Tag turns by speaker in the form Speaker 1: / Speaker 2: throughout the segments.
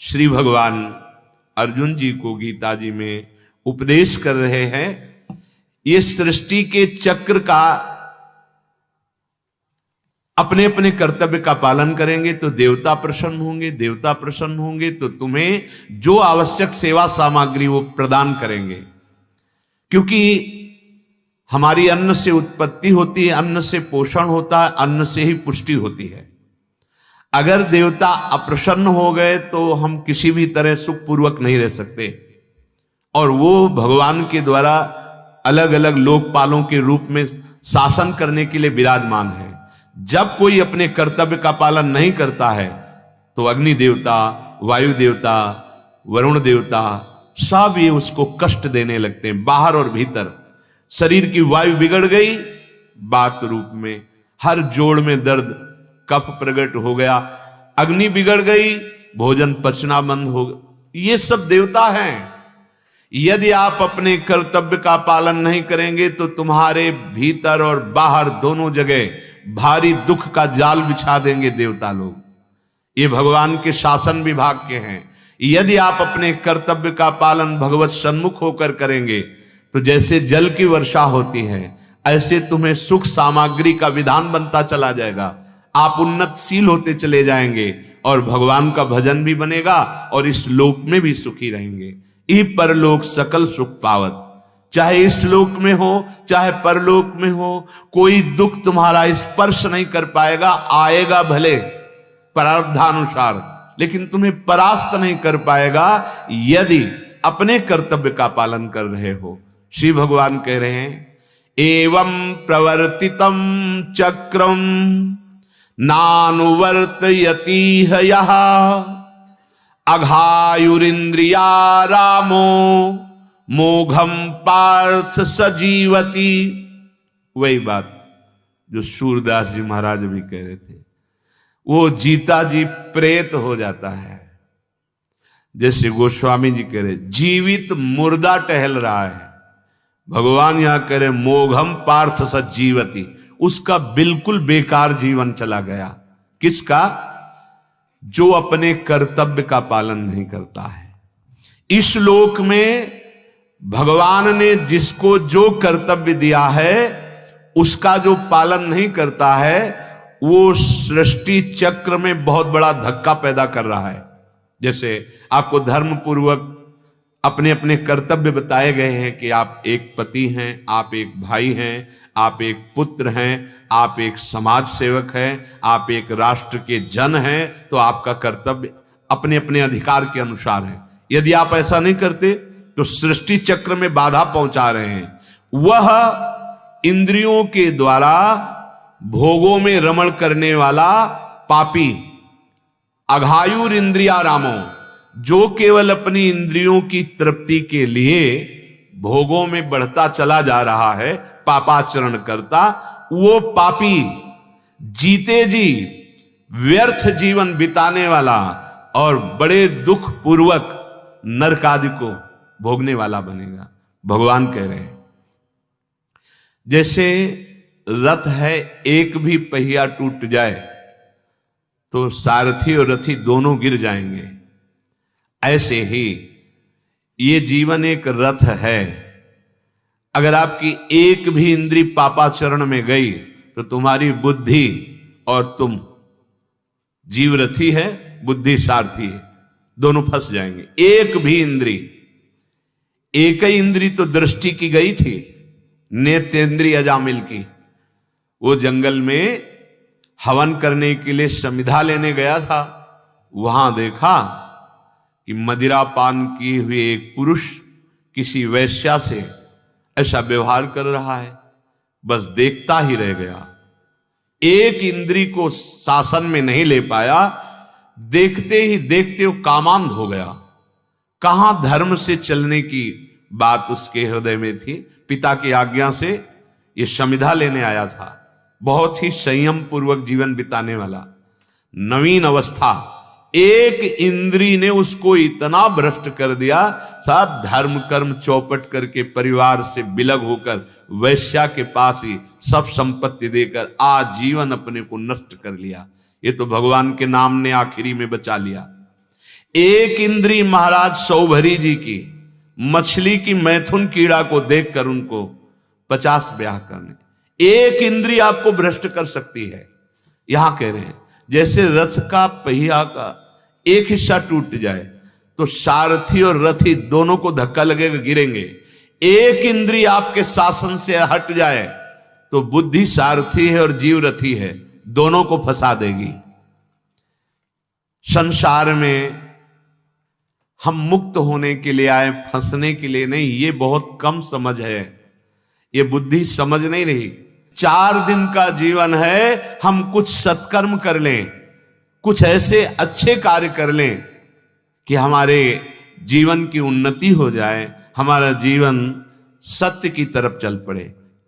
Speaker 1: श्री भगवान अर्जुन जी को गीता जी में उपदेश कर रहे हैं। ये सृष्टि के चक्र का अपने अपने कर्तव्य का पालन करेंगे तो देवता प्रसन्न होंगे, देवता प्रसन्न होंगे तो तुम्हें जो आवश्यक सेवा सामग्री वो प्रदान करेंगे। क्योंकि हमारी अन्न से उत्पत्ति होती है, अन्न से पोषण होता है, अन्न से ही पुष्टि होती है। अगर देवता अप्रसन्न हो गए तो हम किसी भी तरह सुखपूर्वक नहीं रह सकते। और वो भगवान के द्वारा अलग अलग लोकपालों के रूप में शासन करने के लिए विराजमान है। जब कोई अपने कर्तव्य का पालन नहीं करता है तो अग्नि देवता, वायु देवता, वरुण देवता सब ये उसको कष्ट देने लगते हैं, बाहर और भीतर। शरीर की वायु बिगड़ गई, बात रूप में हर जोड़ में दर्द, कफ प्रकट हो गया। अग्नि बिगड़ गई, भोजन पचना बंद हो गया। ये सब देवता हैं। यदि आप अपने कर्तव्य का पालन नहीं करेंगे तो तुम्हारे भीतर और बाहर दोनों जगह भारी दुख का जाल बिछा देंगे देवता लोग। ये भगवान के शासन विभाग के हैं। यदि आप अपने कर्तव्य का पालन भगवत सन्मुख होकर करेंगे तो जैसे जल की वर्षा होती है ऐसे तुम्हें सुख सामग्री का विधान बनता चला जाएगा। आप उन्नतशील होते चले जाएंगे और भगवान का भजन भी बनेगा और इस लोक में भी सुखी रहेंगे। ई परलोक सकल सुख पावत, चाहे इस लोक में हो चाहे परलोक में हो, कोई दुख तुम्हारा स्पर्श नहीं कर पाएगा। आएगा भले प्रारब्धानुसार, लेकिन तुम्हें परास्त नहीं कर पाएगा यदि अपने कर्तव्य का पालन कर रहे हो। श्री भगवान कह रहे हैं एवं प्रवर्तितम चक्रम नानुवर्तयति यः अघायुरिंद्रिया रामो मोघम पार्थ सजीवती। वही बात जो सूरदास जी महाराज भी कह रहे थे। वो जीता जी प्रेत हो जाता है, जैसे गोस्वामी जी कह रहे जीवित मुर्दा टहल रहा है। भगवान यहां कह रहे मोघम पार्थ सजीवती, उसका बिल्कुल बेकार जीवन चला गया। किसका? जो अपने कर्तव्य का पालन नहीं करता है। इस लोक में भगवान ने जिसको जो कर्तव्य दिया है उसका जो पालन नहीं करता है वो सृष्टि चक्र में बहुत बड़ा धक्का पैदा कर रहा है। जैसे आपको धर्म पूर्वक अपने अपने कर्तव्य बताए गए हैं कि आप एक पति हैं, आप एक भाई हैं, आप एक पुत्र हैं, आप एक समाज सेवक हैं, आप एक राष्ट्र के जन हैं, तो आपका कर्तव्य अपने अपने अधिकार के अनुसार है। यदि आप ऐसा नहीं करते तो सृष्टि चक्र में बाधा पहुंचा रहे हैं। वह इंद्रियों के द्वारा भोगों में रमण करने वाला पापी अघायुर इंद्रिया रामो, जो केवल अपनी इंद्रियों की तृप्ति के लिए भोगों में बढ़ता चला जा रहा है, पापाचरण करता, वो पापी जीते जी व्यर्थ जीवन बिताने वाला और बड़े दुख पूर्वक नरक आदि को भोगने वाला बनेगा। भगवान कह रहे हैं जैसे रथ है, एक भी पहिया टूट जाए तो सारथी और रथी दोनों गिर जाएंगे। ऐसे ही ये जीवन एक रथ है। अगर आपकी एक भी इंद्री पापाचरण में गई तो तुम्हारी बुद्धि और तुम, जीव रथी है, बुद्धि सारथी है, दोनों फंस जाएंगे। एक भी इंद्री, एक ही इंद्री तो दृष्टि की गई थी, नेत्रेंद्री अजामिल की। वो जंगल में हवन करने के लिए समिधा लेने गया था। वहां देखा कि मदिरा पान किए हुए एक पुरुष किसी वैश्या से ऐसा व्यवहार कर रहा है। बस देखता ही रह गया, एक इंद्री को शासन में नहीं ले पाया। देखते ही देखते वो कामांध हो गया। कहां धर्म से चलने की बात उसके हृदय में थी। पिता की आज्ञा से ये समिधा लेने आया था, बहुत ही संयम पूर्वक जीवन बिताने वाला, नवीन अवस्था। एक इंद्री ने उसको इतना भ्रष्ट कर दिया, सब धर्म कर्म चौपट करके परिवार से बिलग होकर वैश्या के पास ही सब संपत्ति देकर आजीवन अपने को नष्ट कर लिया। ये तो भगवान के नाम ने आखिरी में बचा लिया। एक इंद्री महाराज सौभरी जी की मछली की मैथुन कीड़ा को देखकर उनको 50 ब्याह करने। एक इंद्री आपको भ्रष्ट कर सकती है। यहां कह रहे हैं जैसे रथ का पहिया का एक हिस्सा टूट जाए तो सारथी और रथी दोनों को धक्का लगेगा, गिरेंगे। एक इंद्री आपके शासन से हट जाए तो बुद्धि सारथी है और जीव रथी है, दोनों को फंसा देगी। संसार में हम मुक्त होने के लिए आए, फंसने के लिए नहीं। ये बहुत कम समझ है, ये बुद्धि समझ नहीं रही। 4 दिन का जीवन है, हम कुछ सत्कर्म कर लें, कुछ ऐसे अच्छे कार्य कर लें कि हमारे जीवन की उन्नति हो जाए, हमारा जीवन सत्य की तरफ चल पड़े।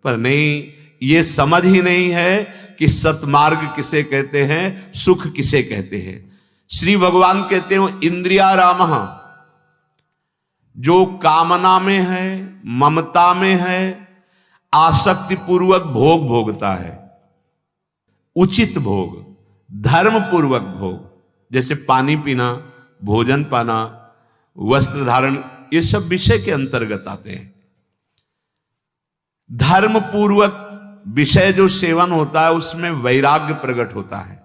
Speaker 1: पर नहीं, ये समझ ही नहीं है कि सतमार्ग किसे कहते हैं, सुख किसे कहते हैं। श्री भगवान कहते हो इंद्रियारामः, जो कामना में है, ममता में है, आसक्ति पूर्वक भोग भोगता है, उचित भोग, धर्म पूर्वक भोग, जैसे पानी पीना, भोजन पाना, वस्त्र धारण, ये सब विषय के अंतर्गत आते हैं। धर्म पूर्वक विषय जो सेवन होता है उसमें वैराग्य प्रकट होता है।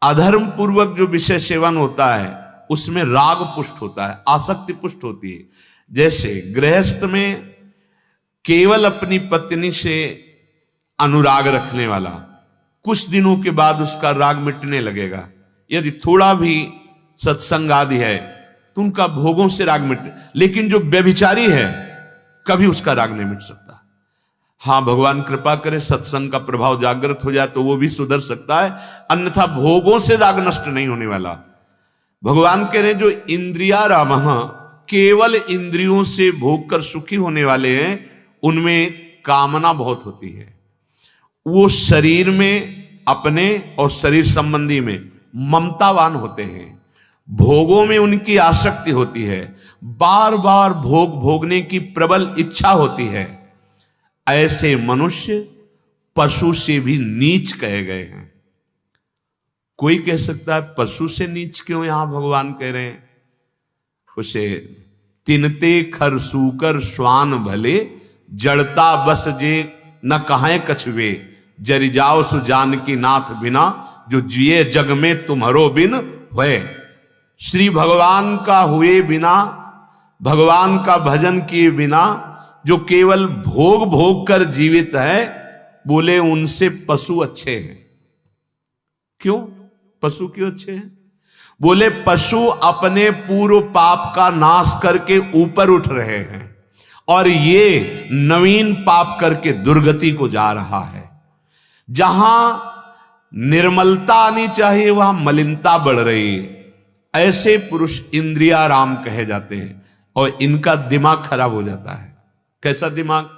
Speaker 1: अधर्म पूर्वक जो विषय सेवन होता है उसमें राग पुष्ट होता है, आसक्ति पुष्ट होती है। जैसे गृहस्थ में केवल अपनी पत्नी से अनुराग रखने वाला, कुछ दिनों के बाद उसका राग मिटने लगेगा। यदि थोड़ा भी सत्संग आदि है तो उनका भोगों से राग मिट, लेकिन जो व्यभिचारी है कभी उसका राग नहीं मिट सकता। हाँ, भगवान कृपा करे सत्संग का प्रभाव जागृत हो जाए तो वो भी सुधर सकता है, अन्यथा भोगों से राग नष्ट नहीं होने वाला। भगवान कह रहे जो इंद्रियारामः, केवल इंद्रियों से भोग कर सुखी होने वाले हैं, उनमें कामना बहुत होती है। वो शरीर में अपने और शरीर संबंधी में ममतावान होते हैं, भोगों में उनकी आसक्ति होती है, बार बार भोग भोगने की प्रबल इच्छा होती है। ऐसे मनुष्य पशु से भी नीच कहे गए हैं। कोई कह सकता है पशु से नीच क्यों यहां भगवान कह रहे हैं? उसे तिनते खर सूकर श्वान भले, जड़ता बस जे न कहां कछुए, जरि जाओ सु जानकी नाथ बिना, जो जिए जग में तुम्हारो बिन हुए। श्री भगवान का हुए बिना, भगवान का भजन किए बिना जो केवल भोग भोग कर जीवित है, बोले उनसे पशु अच्छे हैं। क्यों पशु क्यों अच्छे हैं? बोले पशु अपने पूर्व पाप का नाश करके ऊपर उठ रहे हैं और ये नवीन पाप करके दुर्गति को जा रहा है। जहां निर्मलता आनी चाहिए वहां मलिनता बढ़ रही है। ऐसे पुरुष इंद्रियाराम कहे जाते हैं और इनका दिमाग खराब हो जाता है। कैसा दिमाग?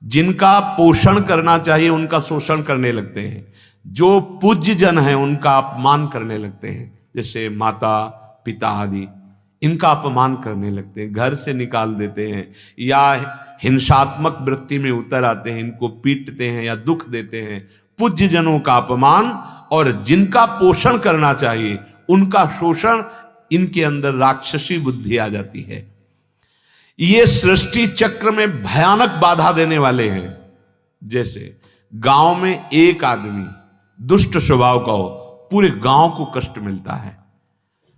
Speaker 1: जिनका पोषण करना चाहिए उनका शोषण करने लगते हैं, जो पूज्य जन है उनका अपमान करने लगते हैं, जैसे माता पिता आदि, इनका अपमान करने लगते हैं, घर से निकाल देते हैं या हिंसात्मक वृत्ति में उतर आते हैं, इनको पीटते हैं या दुख देते हैं। पूज्य जनों का अपमान और जिनका पोषण करना चाहिए उनका शोषण, इनके अंदर राक्षसी बुद्धि आ जाती है। ये सृष्टि चक्र में भयानक बाधा देने वाले हैं। जैसे गांव में एक आदमी दुष्ट स्वभाव का हो, पूरे गांव को कष्ट मिलता है।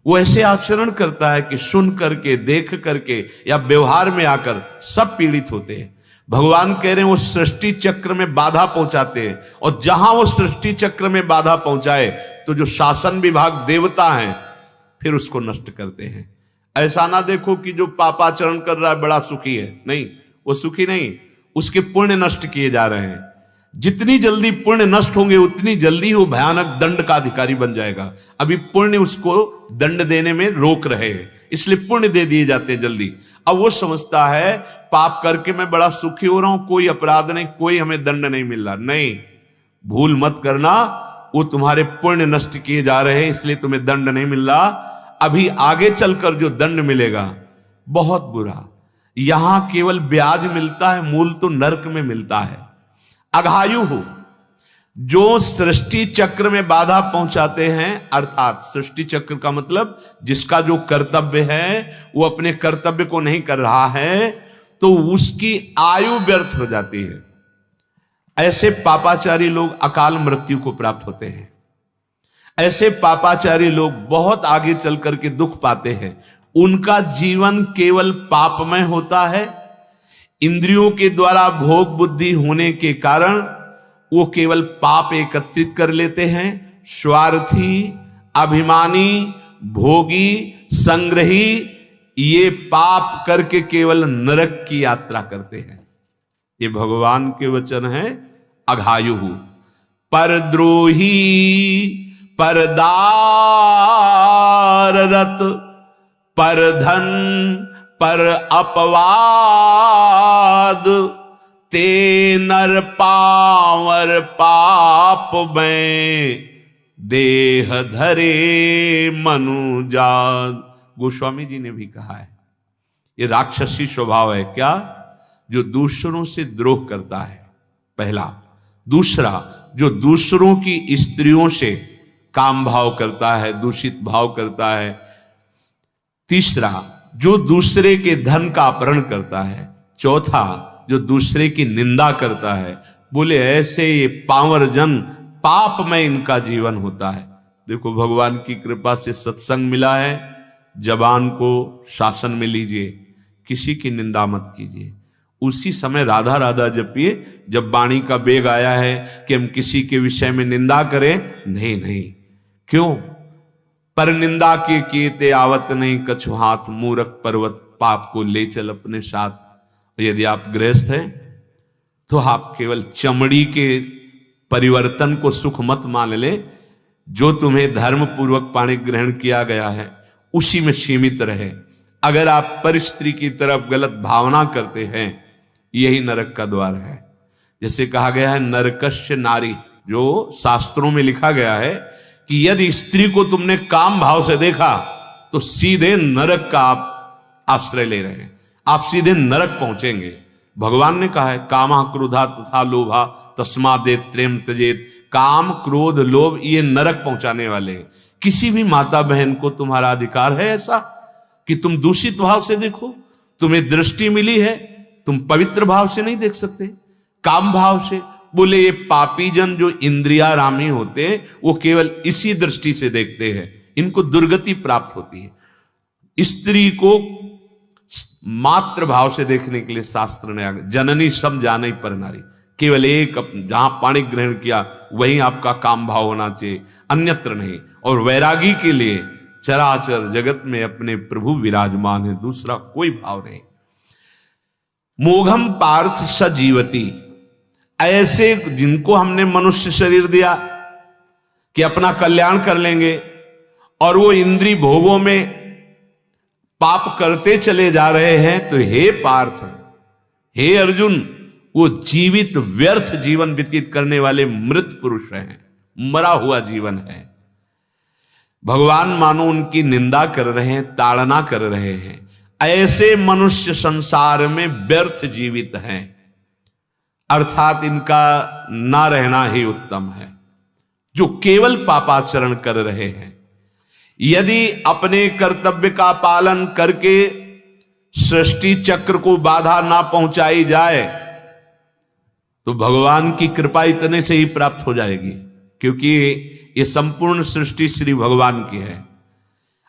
Speaker 1: वो ऐसे आचरण करता है कि सुन करके, देख करके या व्यवहार में आकर सब पीड़ित होते हैं। भगवान कह रहे हैं वो सृष्टि चक्र में बाधा पहुंचाते हैं, और जहां वो सृष्टि चक्र में बाधा पहुंचाए तो जो शासन विभाग देवता हैं फिर उसको नष्ट करते हैं। ऐसा ना देखो कि जो पापाचरण कर रहा है बड़ा सुखी है, नहीं, वो सुखी नहीं, उसके पुण्य नष्ट किए जा रहे हैं। जितनी जल्दी पुण्य नष्ट होंगे उतनी जल्दी वो भयानक दंड का अधिकारी बन जाएगा। अभी पुण्य उसको दंड देने में रोक रहे हैं, इसलिए पुण्य दे दिए जाते हैं जल्दी। अब वो समझता है पाप करके मैं बड़ा सुखी हो रहा हूं, कोई अपराध नहीं, कोई हमें दंड नहीं मिल रहा। नहीं, भूल मत करना, वो तुम्हारे पुण्य नष्ट किए जा रहे हैं इसलिए तुम्हें दंड नहीं मिल रहा। अभी आगे चलकर जो दंड मिलेगा बहुत बुरा। यहां केवल ब्याज मिलता है, मूल तो नरक में मिलता है। अघायु हो, जो सृष्टि चक्र में बाधा पहुंचाते हैं, अर्थात सृष्टि चक्र का मतलब जिसका जो कर्तव्य है वो अपने कर्तव्य को नहीं कर रहा है, तो उसकी आयु व्यर्थ हो जाती है। ऐसे पापाचारी लोग अकाल मृत्यु को प्राप्त होते हैं। ऐसे पापाचारी लोग बहुत आगे चल करके दुख पाते हैं। उनका जीवन केवल पापमय होता है। इंद्रियों के द्वारा भोग बुद्धि होने के कारण वो केवल पाप एकत्रित कर लेते हैं। स्वार्थी, अभिमानी, भोगी, संग्रही, ये पाप करके केवल नरक की यात्रा करते हैं। ये भगवान के वचन है। अघायु, परद्रोही, परदाररत, परधन, पर अपवाद, ते नर पावर पाप में देह धरे मनुजात। गोस्वामी जी ने भी कहा है ये राक्षसी स्वभाव है। क्या? जो दूसरों से द्रोह करता है, पहला। दूसरा, जो दूसरों की स्त्रियों से काम भाव करता है, दूषित भाव करता है। तीसरा, जो दूसरे के धन का अपहरण करता है। चौथा, जो दूसरे की निंदा करता है। बोले ऐसे ये पावर जन पाप में इनका जीवन होता है। देखो, भगवान की कृपा से सत्संग मिला है। जबान को शासन में लीजिए, किसी की निंदा मत कीजिए। उसी समय राधा राधा जपिए जब वाणी का बेग आया है कि हम किसी के विषय में निंदा करें। नहीं नहीं, क्यों? पर निंदा के कीते आवत नहीं, कछु हाथ मूरख पर्वत पाप को ले चल अपने साथ। यदि आप गृहस्थ हैं तो आप केवल चमड़ी के परिवर्तन को सुख मत मान ले। जो तुम्हें धर्म पूर्वक पाणी ग्रहण किया गया है उसी में सीमित रहे। अगर आप पर स्त्री की तरफ गलत भावना करते हैं, यही नरक का द्वार है। जैसे कहा गया है नरकस्य नारी, जो शास्त्रों में लिखा गया है कि यदि स्त्री को तुमने काम भाव से देखा तो सीधे नरक का आप आश्रय ले रहे हैं, आप सीधे नरक पहुंचेंगे। भगवान ने कहा है कामा क्रोधा तथा लोभा तस्मादेव प्रेम त्यजेत। काम, क्रोध, लोभ ये नरक पहुंचाने वाले हैं। किसी भी माता बहन को तुम्हारा अधिकार है ऐसा कि तुम दूषित भाव से देखो। तुम्हें दृष्टि मिली है, तुम पवित्र भाव से नहीं देख सकते, काम भाव से। बोले ये पापी जन जो इंद्रियारामी होते हैं वो केवल इसी दृष्टि से देखते हैं, इनको दुर्गति प्राप्त होती है। स्त्री को मात्र भाव से देखने के लिए शास्त्र ने आगे जननी सम जाने पर नारी, केवल एक जहां पाणी ग्रहण किया वहीं आपका काम भाव होना चाहिए, अन्यत्र नहीं। और वैरागी के लिए चराचर जगत में अपने प्रभु विराजमान है, दूसरा कोई भाव नहीं। मोघम पार्थ सजीवती, ऐसे जिनको हमने मनुष्य शरीर दिया कि अपना कल्याण कर लेंगे और वो इंद्रिय भोगों में पाप करते चले जा रहे हैं, तो हे पार्थ, हे अर्जुन, वो जीवित व्यर्थ जीवन व्यतीत करने वाले मृत पुरुष हैं, मरा हुआ जीवन है। भगवान मानो उनकी निंदा कर रहे हैं, ताड़ना कर रहे हैं। ऐसे मनुष्य संसार में व्यर्थ जीवित हैं, अर्थात इनका ना रहना ही उत्तम है, जो केवल पापाचरण कर रहे हैं। यदि अपने कर्तव्य का पालन करके सृष्टि चक्र को बाधा ना पहुंचाई जाए तो भगवान की कृपा इतने से ही प्राप्त हो जाएगी, क्योंकि ये संपूर्ण सृष्टि श्री भगवान की है।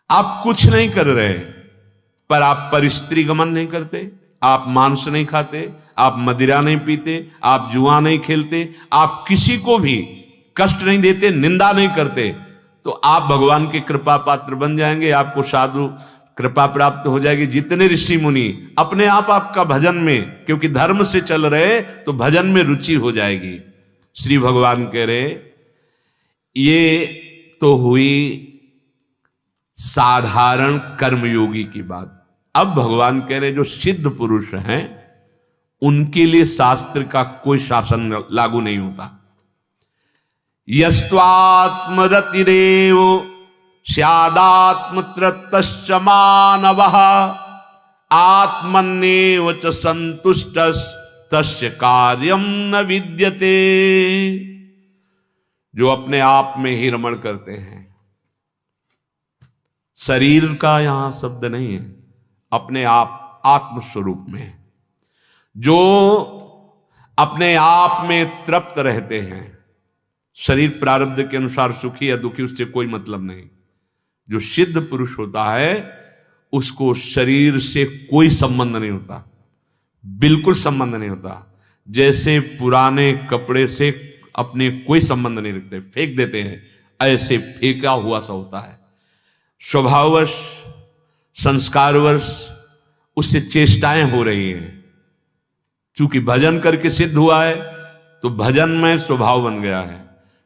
Speaker 1: आप कुछ नहीं कर रहे, पर आप पर स्त्री गमन नहीं करते, आप मांस नहीं खाते, आप मदिरा नहीं पीते, आप जुआ नहीं खेलते, आप किसी को भी कष्ट नहीं देते, निंदा नहीं करते, तो आप भगवान के कृपा पात्र बन जाएंगे। आपको साधु कृपा प्राप्त हो जाएगी। जितने ऋषि मुनि अपने आप आपका भजन में, क्योंकि धर्म से चल रहे, तो भजन में रुचि हो जाएगी। श्री भगवान कह रहे ये तो हुई साधारण कर्मयोगी की बात। अब भगवान कह रहे जो सिद्ध पुरुष हैं उनके लिए शास्त्र का कोई शासन लागू नहीं होता। यस्त्वात्मरतिरेव स्यादात्मत्रतश्च मानवः आत्मन्येव च संतुष्टस् तस्य कार्यं न विद्यते। जो अपने आप में ही रमण करते हैं। शरीर का यहां शब्द नहीं है, अपने आप आत्मस्वरूप में, जो अपने आप में तृप्त रहते हैं। शरीर प्रारब्ध के अनुसार सुखी या दुखी, उससे कोई मतलब नहीं। जो सिद्ध पुरुष होता है उसको शरीर से कोई संबंध नहीं होता, बिल्कुल संबंध नहीं होता। जैसे पुराने कपड़े से अपने कोई संबंध नहीं रखते, फेंक देते हैं, ऐसे फेंका हुआ सा होता है। स्वभाववश, संस्कारवश उससे चेष्टाएं हो रही हैं। चूंकि भजन करके सिद्ध हुआ है तो भजन में स्वभाव बन गया है।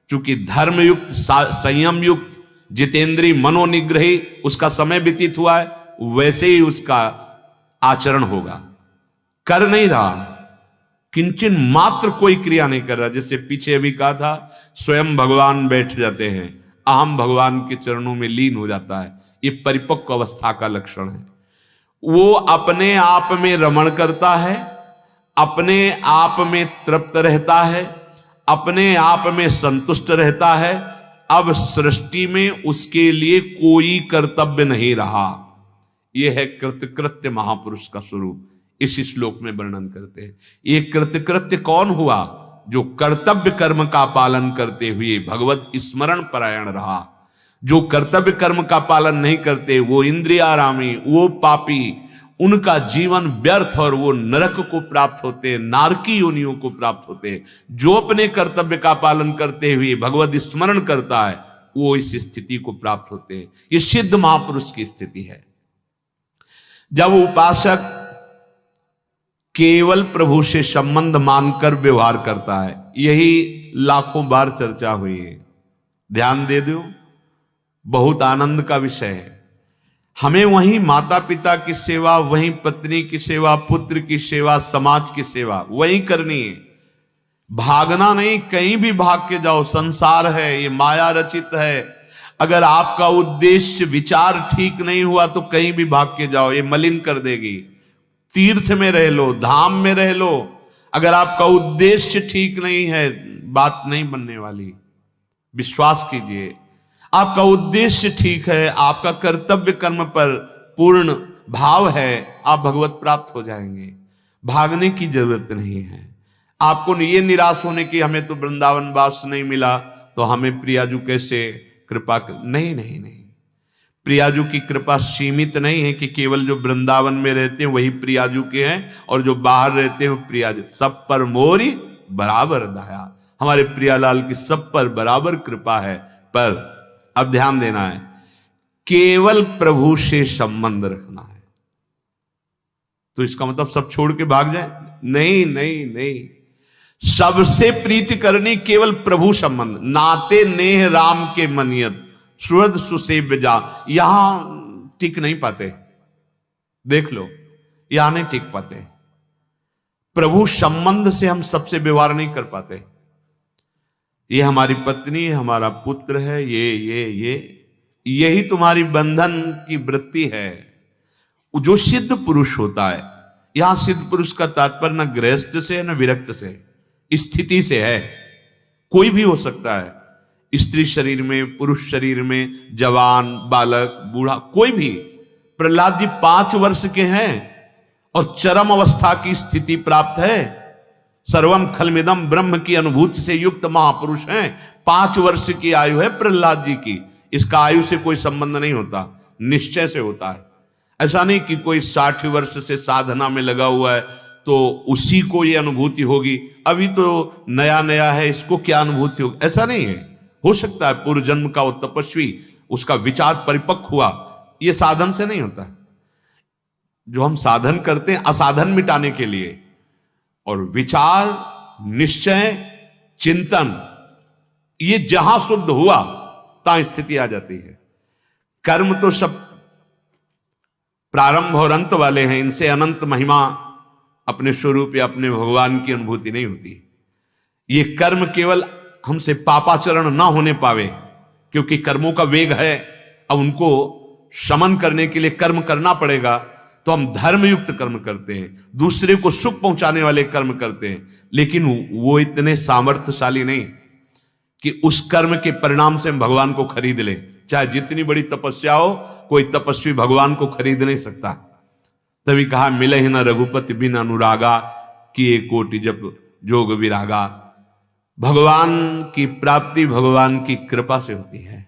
Speaker 1: चूंकि धर्मयुक्त, संयम युक्त, जितेंद्रीय, मनोनिग्रही उसका समय व्यतीत हुआ है, वैसे ही उसका आचरण होगा। कर नहीं रहा, किंचन मात्र कोई क्रिया नहीं कर रहा। जैसे पीछे अभी कहा था, स्वयं भगवान बैठ जाते हैं, अहम भगवान के चरणों में लीन हो जाता है। ये परिपक्व अवस्था का लक्षण है। वो अपने आप में रमण करता है, अपने आप में तृप्त रहता है, अपने आप में संतुष्ट रहता है। अब सृष्टि में उसके लिए कोई कर्तव्य नहीं रहा। यह है कृतकृत्य महापुरुष का स्वरूप। इस श्लोक में वर्णन करते हैं। ये कृतकृत्य कौन हुआ? जो कर्तव्य कर्म का पालन करते हुए भगवत स्मरण परायण रहा। जो कर्तव्य कर्म का पालन नहीं करते, वो इंद्रियारामी, वो पापी, उनका जीवन व्यर्थ और वो नरक को प्राप्त होते, नारकी योनियों को प्राप्त होते। जो अपने कर्तव्य का पालन करते हुए भगवत स्मरण करता है, वो इस स्थिति को प्राप्त होते हैं। ये सिद्ध महापुरुष की स्थिति है। जब उपासक केवल प्रभु से संबंध मानकर व्यवहार करता है, यही लाखों बार चर्चा हुई है। ध्यान दे दो, बहुत आनंद का विषय है। हमें वहीं माता पिता की सेवा, वहीं पत्नी की सेवा, पुत्र की सेवा, समाज की सेवा वहीं करनी है। भागना नहीं, कहीं भी भाग के जाओ। संसार है, ये माया रचित है। अगर आपका उद्देश्य विचार ठीक नहीं हुआ तो कहीं भी भाग के जाओ, ये मलिन कर देगी। तीर्थ में रह लो, धाम में रह लो, अगर आपका उद्देश्य ठीक नहीं है, बात नहीं बनने वाली। विश्वास कीजिए, आपका उद्देश्य ठीक है, आपका कर्तव्य कर्म पर पूर्ण भाव है, आप भगवत प्राप्त हो जाएंगे। भागने की जरूरत नहीं है। आपको ये निराश होने की हमें तो वृंदावन वास नहीं मिला तो हमें प्रियाजू कैसे कृपा कर, नहीं नहीं नहीं। प्रियाजू की कृपा सीमित नहीं है कि केवल जो वृंदावन में रहते हैं वही प्रियाजू के हैं और जो बाहर रहते हैं वो प्रियाजू। सब पर मोरी बराबर दया। हमारे प्रियालाल की सब पर बराबर कृपा है। पर अब ध्यान देना है, केवल प्रभु से संबंध रखना है। तो इसका मतलब सब छोड़ के भाग जाए? नहीं नहीं नहीं। सबसे प्रीति करनी केवल प्रभु संबंध। नाते नेह राम के मनियत सुहृद सुसेव्य जा। यहां टिक नहीं पाते, देख लो, यहां नहीं टिक पाते। प्रभु संबंध से हम सबसे व्यवहार नहीं कर पाते। ये हमारी पत्नी, हमारा पुत्र है, यही तुम्हारी बंधन की वृत्ति है। जो सिद्ध पुरुष होता है, यहां सिद्ध पुरुष का तात्पर्य न गृहस्थ से न विरक्त से, स्थिति से है। कोई भी हो सकता है, स्त्री शरीर में, पुरुष शरीर में, जवान, बालक, बूढ़ा, कोई भी। प्रहलाद जी 5 वर्ष के हैं और चरम अवस्था की स्थिति प्राप्त है। सर्वम खलमिदम ब्रह्म की अनुभूति से युक्त महापुरुष हैं। 5 वर्ष की आयु है प्रहलाद जी की। इसका आयु से कोई संबंध नहीं होता, निश्चय से होता है। ऐसा नहीं कि कोई 60 वर्ष से साधना में लगा हुआ है तो उसी को ये अनुभूति होगी, अभी तो नया नया है, इसको क्या अनुभूति होगी, ऐसा नहीं है। हो सकता है पूर्व जन्म का वो तपस्वी, उसका विचार परिपक्व हुआ, ये साधन से नहीं होता। जो हम साधन करते हैं असाधन मिटाने के लिए, और विचार, निश्चय, चिंतन, ये जहां शुद्ध हुआ तहां स्थिति आ जाती है। कर्म तो सब प्रारंभ और अंत वाले हैं, इनसे अनंत महिमा अपने स्वरूप या अपने भगवान की अनुभूति नहीं होती। ये कर्म केवल हमसे पापाचरण ना होने पावे, क्योंकि कर्मों का वेग है। अब उनको शमन करने के लिए कर्म करना पड़ेगा, तो हम धर्मयुक्त कर्म करते हैं, दूसरे को सुख पहुंचाने वाले कर्म करते हैं। लेकिन वो इतने सामर्थ्यशाली नहीं। कि उस कर्म के परिणाम से हम भगवान को खरीद लें। चाहे जितनी बड़ी तपस्या हो, कोई तपस्वी भगवान को खरीद नहीं सकता। तभी कहा मिले ही न रघुपति बिन अनुरागा, किए कोटि जप जोग विरागा। भगवान की प्राप्ति भगवान की कृपा से होती है।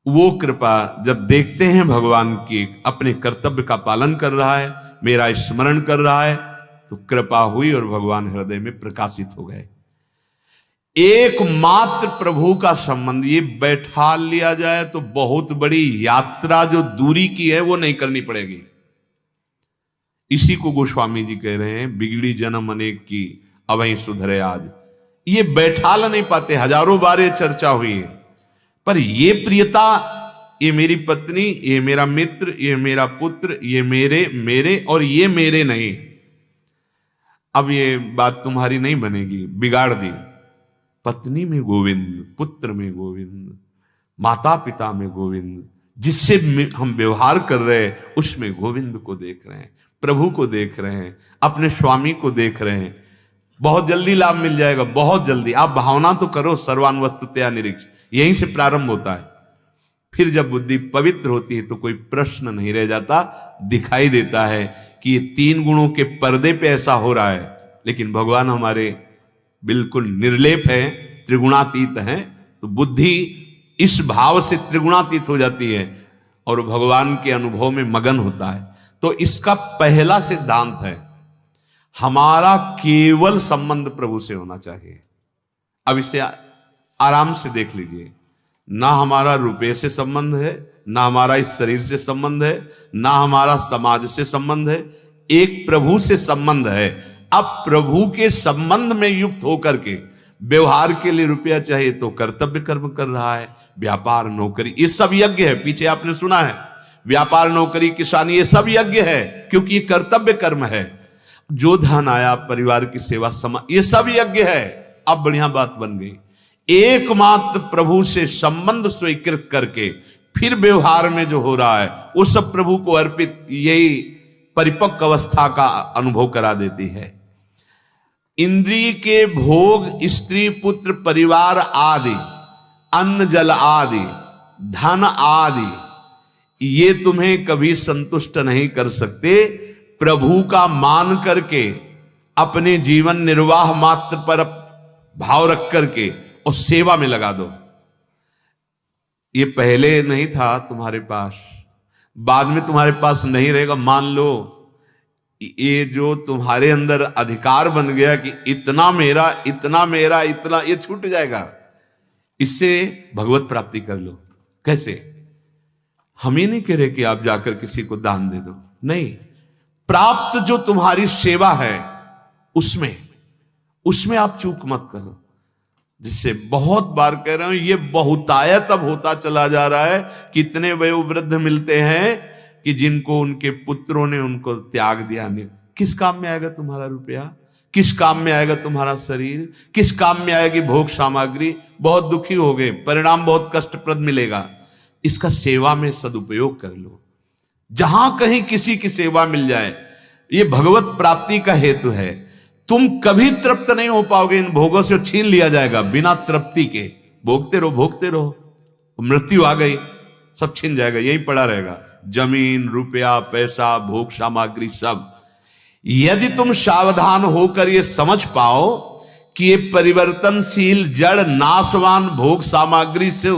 Speaker 1: वो कृपा जब देखते हैं भगवान की अपने कर्तव्य का पालन कर रहा है, मेरा स्मरण कर रहा है, तो कृपा हुई और भगवान हृदय में प्रकाशित हो गए। एकमात्र प्रभु का संबंध ये बैठा लिया जाए तो बहुत बड़ी यात्रा जो दूरी की है वो नहीं करनी पड़ेगी। इसी को गोस्वामी जी कह रहे हैं, बिगड़ी जन्म अनेक की अवहीं सुधरे आज। ये बैठा ला नहीं पाते, हजारों बार ये चर्चा हुई है, पर ये प्रियता, ये मेरी पत्नी, ये मेरा मित्र, ये मेरा पुत्र, ये मेरे और ये मेरे नहीं। अब ये बात तुम्हारी नहीं बनेगी, बिगाड़ दी। पत्नी में गोविंद, पुत्र में गोविंद, माता पिता में गोविंद, जिससे हम व्यवहार कर रहे हैं उसमें गोविंद को देख रहे हैं, प्रभु को देख रहे हैं, अपने स्वामी को देख रहे हैं। बहुत जल्दी लाभ मिल जाएगा, बहुत जल्दी। आप भावना तो करो, सर्वान वस्तुतया निरीक्ष, यहीं से प्रारंभ होता है। फिर जब बुद्धि पवित्र होती है तो कोई प्रश्न नहीं रह जाता, दिखाई देता है कि ये तीन गुणों के पर्दे पे ऐसा हो रहा है, लेकिन भगवान हमारे बिल्कुल निर्लेप है, त्रिगुणातीत है। तो बुद्धि इस भाव से त्रिगुणातीत हो जाती है और भगवान के अनुभव में मगन होता है। तो इसका पहला सिद्धांत है, हमारा केवल संबंध प्रभु से होना चाहिए। अब इसे आराम से देख लीजिए, ना हमारा रुपये से संबंध है, ना हमारा इस शरीर से संबंध है, ना हमारा समाज से संबंध है, एक प्रभु से संबंध है। अब प्रभु के संबंध में युक्त होकर के व्यवहार के लिए रुपया चाहिए तो कर्तव्य कर्म कर रहा है, व्यापार नौकरी ये सब यज्ञ है। पीछे आपने सुना है, व्यापार नौकरी किसानी ये सब यज्ञ है, क्योंकि ये कर्तव्य कर्म है। जो धन आया परिवार की सेवा ये सब यज्ञ है। अब बढ़िया बात बन गई, एकमात्र प्रभु से संबंध स्वीकृत करके फिर व्यवहार में जो हो रहा है वो सब प्रभु को अर्पित, यही परिपक्व अवस्था का अनुभव करा देती है। इंद्रिय के भोग, स्त्री पुत्र परिवार आदि, अन्न जल आदि, धन आदि, ये तुम्हें कभी संतुष्ट नहीं कर सकते। प्रभु का मान करके अपने जीवन निर्वाह मात्र पर भाव रख करके और सेवा में लगा दो। ये पहले नहीं था तुम्हारे पास, बाद में तुम्हारे पास नहीं रहेगा। मान लो ये जो तुम्हारे अंदर अधिकार बन गया कि इतना मेरा, इतना मेरा, इतना, ये छूट जाएगा। इससे भगवत प्राप्ति कर लो। कैसे? हम ही नहीं कह रहे कि आप जाकर किसी को दान दे दो, नहीं। प्राप्त जो तुम्हारी सेवा है उसमें आप चूक मत करो। जिससे बहुत बार कह रहा हूं, ये बहुतायत अब होता चला जा रहा है। कितने वयोवृद्ध मिलते हैं कि जिनको उनके पुत्रों ने उनको त्याग दिया। नहीं, किस काम में आएगा तुम्हारा रुपया? किस काम में आएगा तुम्हारा शरीर? किस काम में आएगी भोग सामग्री? बहुत दुखी हो गए, परिणाम बहुत कष्टप्रद मिलेगा। इसका सेवा में सदुपयोग कर लो। जहां कहीं किसी की सेवा मिल जाए, ये भगवत प्राप्ति का हेतु है। तुम कभी तृप्त नहीं हो पाओगे इन भोगों से, छीन लिया जाएगा बिना तृप्ति के। भोगते रहो, भोगते रहो, मृत्यु आ गई, सब छीन जाएगा, यही पड़ा रहेगा। जमीन, रुपया, पैसा, भोग सामग्री सब। यदि तुम सावधान होकर ये समझ पाओ कि ये परिवर्तनशील जड़ नाशवान भोग सामग्री से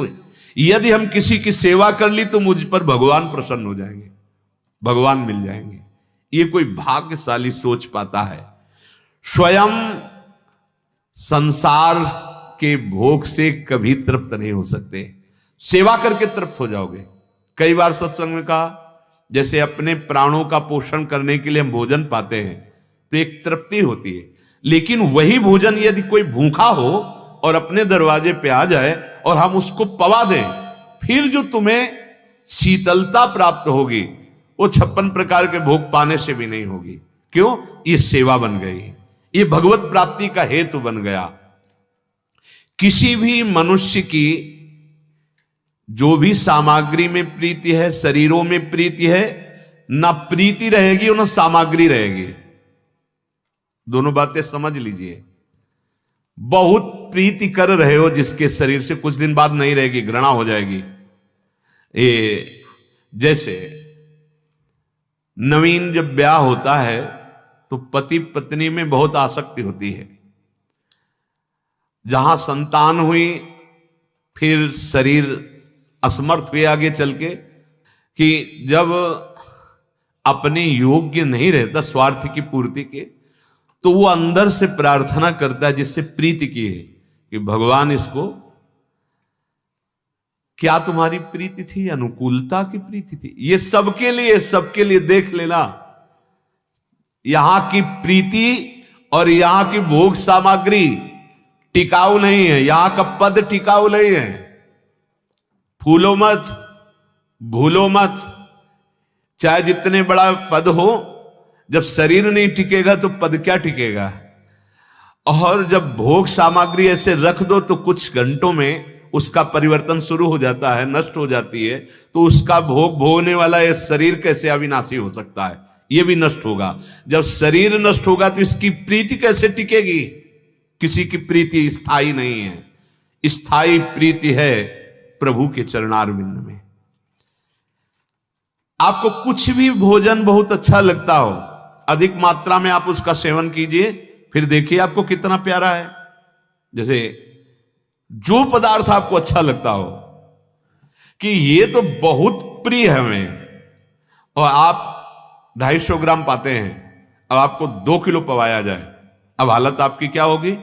Speaker 1: यदि हम किसी की सेवा कर ली तो मुझ पर भगवान प्रसन्न हो जाएंगे, भगवान मिल जाएंगे। ये कोई भाग्यशाली सोच पाता है। स्वयं संसार के भोग से कभी तृप्त नहीं हो सकते, सेवा करके तृप्त हो जाओगे। कई बार सत्संग में कहा, जैसे अपने प्राणों का पोषण करने के लिए हम भोजन पाते हैं तो एक तृप्ति होती है, लेकिन वही भोजन यदि कोई भूखा हो और अपने दरवाजे पे आ जाए और हम उसको पवा दें, फिर जो तुम्हें शीतलता प्राप्त होगी वो 56 प्रकार के भोग पाने से भी नहीं होगी। क्यों? ये सेवा बन गई, ये भगवत प्राप्ति का हेतु बन गया। किसी भी मनुष्य की जो भी सामग्री में प्रीति है, शरीरों में प्रीति है, ना प्रीति रहेगी और ना सामग्री रहेगी। दोनों बातें समझ लीजिए। बहुत प्रीति कर रहे हो जिसके शरीर से, कुछ दिन बाद नहीं रहेगी, घृणा हो जाएगी। ये जैसे नवीन जब ब्याह होता है तो पति पत्नी में बहुत आसक्ति होती है। जहां संतान हुई, फिर शरीर असमर्थ हुए आगे चल के, कि जब अपने योग्य नहीं रहता स्वार्थ की पूर्ति के, तो वो अंदर से प्रार्थना करता है जिससे प्रीति की है कि भगवान इसको, क्या तुम्हारी प्रीति थी, अनुकूलता की प्रीति थी। ये सबके लिए देख लेना, यहां की प्रीति और यहां की भोग सामग्री टिकाऊ नहीं है, यहां का पद टिकाऊ नहीं है। फूलो मत, भूलो मत, चाहे जितने बड़ा पद हो, जब शरीर नहीं टिकेगा तो पद क्या टिकेगा। और जब भोग सामग्री ऐसे रख दो तो कुछ घंटों में उसका परिवर्तन शुरू हो जाता है, नष्ट हो जाती है, तो उसका भोग भोगने वाला ये शरीर कैसे अविनाशी हो सकता है, ये भी नष्ट होगा। जब शरीर नष्ट होगा तो इसकी प्रीति कैसे टिकेगी। किसी की प्रीति स्थायी नहीं है, स्थायी प्रीति है प्रभु के चरणारविंद में। आपको कुछ भी भोजन बहुत अच्छा लगता हो, अधिक मात्रा में आप उसका सेवन कीजिए, फिर देखिए आपको कितना प्यारा है। जैसे जो पदार्थ आपको अच्छा लगता हो कि ये तो बहुत प्रिय है हमें, और आप 250 ग्राम पाते हैं, अब आपको 2 किलो पवाया जाए, अब हालत आपकी क्या होगी,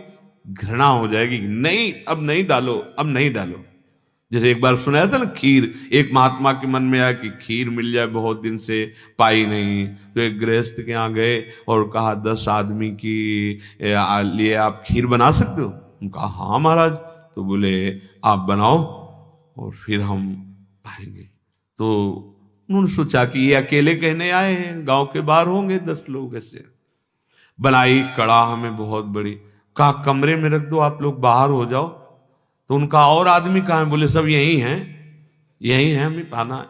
Speaker 1: घृणा हो जाएगी। नहीं, अब नहीं डालो, अब नहीं डालो। जैसे एक बार सुनाया था ना, खीर, एक महात्मा के मन में आया कि खीर मिल जाए, बहुत दिन से पाई नहीं, तो एक गृहस्थ के यहाँ गए और कहा 10 आदमी की लिए आप खीर बना सकते हो। कहा हाँ महाराज। तो बोले आप बनाओ और फिर हम पाएंगे। तो उन्होंने सोचा कि ये अकेले कहने आए हैं, गांव के बाहर होंगे 10 लोग ऐसे। बनाई कड़ाह में बहुत बड़ी, कहा कमरे में रख दो, आप लोग बाहर हो जाओ। तो उनका और आदमी कहाँ है, बोले सब यही हैं, यही है, हमें पाना है।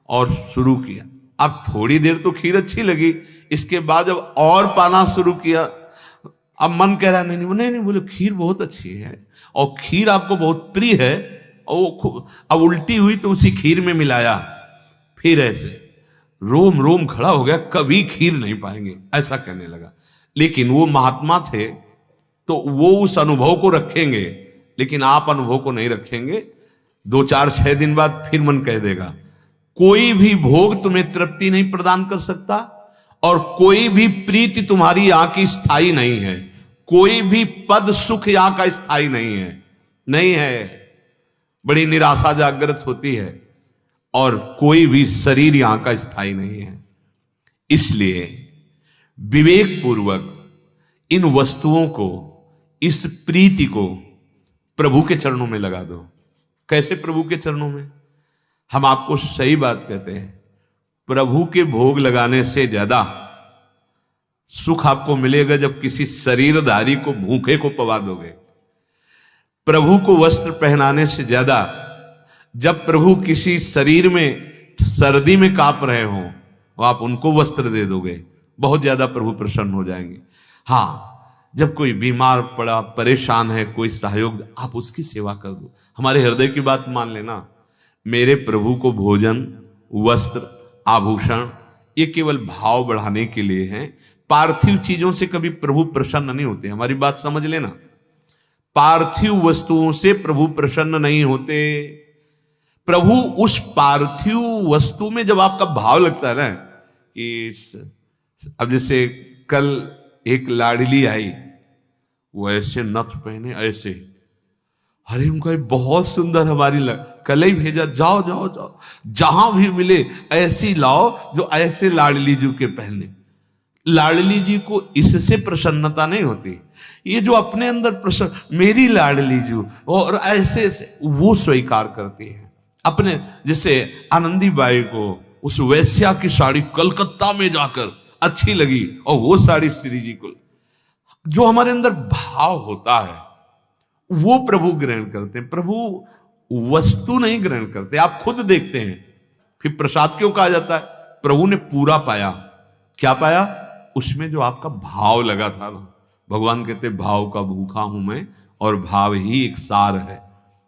Speaker 1: और शुरू किया। अब थोड़ी देर तो खीर अच्छी लगी, इसके बाद जब और पाना शुरू किया, अब मन कह रहा नहीं, बोले खीर बहुत अच्छी है और खीर आपको बहुत प्रिय है, और अब उल्टी हुई तो उसी खीर में मिलाया। फिर ऐसे रोम रोम खड़ा हो गया, कभी खीर नहीं पाएंगे, ऐसा कहने लगा। लेकिन वो महात्मा थे तो वो उस अनुभव को रखेंगे, लेकिन आप अनुभव को नहीं रखेंगे। 2, 4, 6 दिन बाद फिर मन कह देगा। कोई भी भोग तुम्हें तृप्ति नहीं प्रदान कर सकता, और कोई भी प्रीति तुम्हारी यहां की स्थायी नहीं है, कोई भी पद सुख यहां का स्थायी नहीं है, नहीं है। बड़ी निराशा जागृत होती है, और कोई भी शरीर यहां का स्थायी नहीं है। इसलिए विवेक पूर्वक इन वस्तुओं को, इस प्रीति को प्रभु के चरणों में लगा दो। कैसे प्रभु के चरणों में? हम आपको सही बात कहते हैं, प्रभु के भोग लगाने से ज्यादा सुख आपको मिलेगा जब किसी शरीरधारी को, भूखे को पवा दोगे। प्रभु को वस्त्र पहनाने से ज्यादा जब प्रभु किसी शरीर में सर्दी में कांप रहे हो, वो आप उनको वस्त्र दे दोगे, बहुत ज्यादा प्रभु प्रसन्न हो जाएंगे। हाँ, जब कोई बीमार पड़ा, परेशान है, कोई सहयोग, आप उसकी सेवा कर दो। हमारे हृदय की बात मान लेना, मेरे प्रभु को भोजन, वस्त्र, आभूषण ये केवल भाव बढ़ाने के लिए हैं। पार्थिव चीजों से कभी प्रभु प्रसन्न नहीं होते, हमारी बात समझ लेना। पार्थिव वस्तुओं से प्रभु प्रसन्न नहीं होते। प्रभु उस पार्थिव वस्तु में जब आपका भाव लगता है ना कि, अब जैसे कल एक लाडली आई, वो ऐसे नथ पहने, ऐसे, अरे उनका बहुत सुंदर, हमारी कल ही भेजा, जाओ जाओ जाओ, जहां भी मिले ऐसी लाओ जो ऐसे लाडली जी के पहने। लाडली जी को इससे प्रसन्नता नहीं होती, ये जो अपने अंदर प्रसन्न, मेरी लाडली जी, और ऐसे वो स्वीकार करती है अपने। जैसे आनंदी बाई को उस वैश्या की साड़ी कलकत्ता में जाकर अच्छी लगी, और वो साड़ी श्री जी को, जो हमारे अंदर भाव होता है वो प्रभु ग्रहण करते हैं। प्रभु वस्तु नहीं ग्रहण करते, आप खुद देखते हैं। फिर प्रसाद क्यों कहा जाता है? प्रभु ने पूरा पाया। क्या पाया? उसमें जो आपका भाव लगा था ना। भगवान कहते भाव का भूखा हूं मैं और भाव ही एक सार है।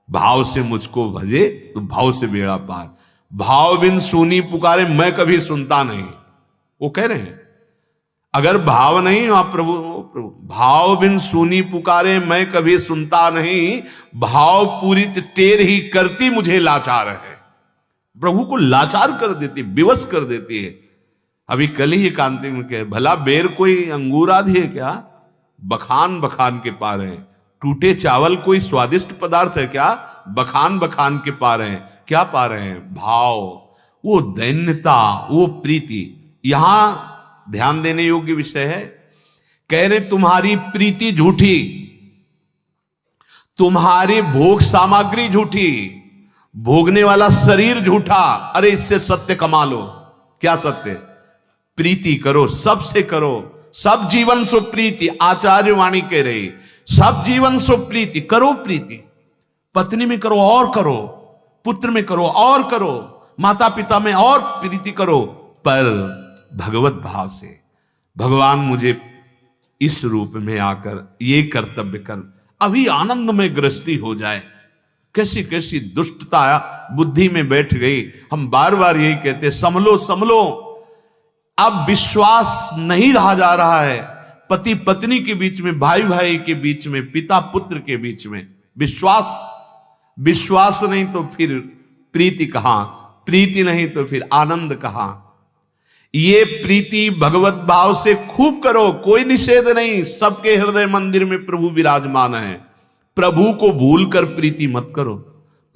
Speaker 1: भाव से मुझको भजे तो भाव से बेड़ा पार। भाव बिन सूनी पुकारे मैं कभी सुनता नहीं, वो कह रहे हैं। अगर भाव नहीं, आप प्रभु भाव बिन सूनी पुकारे मैं कभी सुनता नहीं, भाव पूरी टेर ही करती मुझे लाचार है। प्रभु को लाचार कर देती, विवश कर देती है। अभी कल ही कांति में कहे, भला बेर कोई अंगूर आदि है क्या, बखान बखान के पा रहे हैं। टूटे चावल कोई स्वादिष्ट पदार्थ है क्या, बखान बखान के पा रहे हैं। क्या पा रहे हैं? भाव, वो दैन्यता, वो प्रीति। यहां ध्यान देने योग्य विषय है। कह रहे तुम्हारी प्रीति झूठी, तुम्हारी भोग सामग्री झूठी, भोगने वाला शरीर झूठा। अरे इससे सत्य कमा लो। क्या सत्य? प्रीति करो, सबसे करो। सब जीवन सो प्रीति, आचार्य वाणी कह रही, सब जीवन सो प्रीति। करो प्रीति, पत्नी में करो और करो, पुत्र में करो और करो, माता पिता में और प्रीति करो, पर भगवत भाव से। भगवान मुझे इस रूप में आकर ये कर्तव्य कर, अभी आनंद में गृहस्थी हो जाए। कैसी कैसी दुष्टता बुद्धि में बैठ गई। हम बार बार यही कहते, संभलो संभलो। अब विश्वास नहीं रहा जा रहा है, पति पत्नी के बीच में, भाई भाई के बीच में, पिता पुत्र के बीच में। विश्वास नहीं तो फिर प्रीति कहां, प्रीति नहीं तो फिर आनंद कहां। ये प्रीति भगवत भाव से खूब करो, कोई निषेध नहीं। सबके हृदय मंदिर में प्रभु विराजमान है। प्रभु को भूल कर प्रीति मत करो,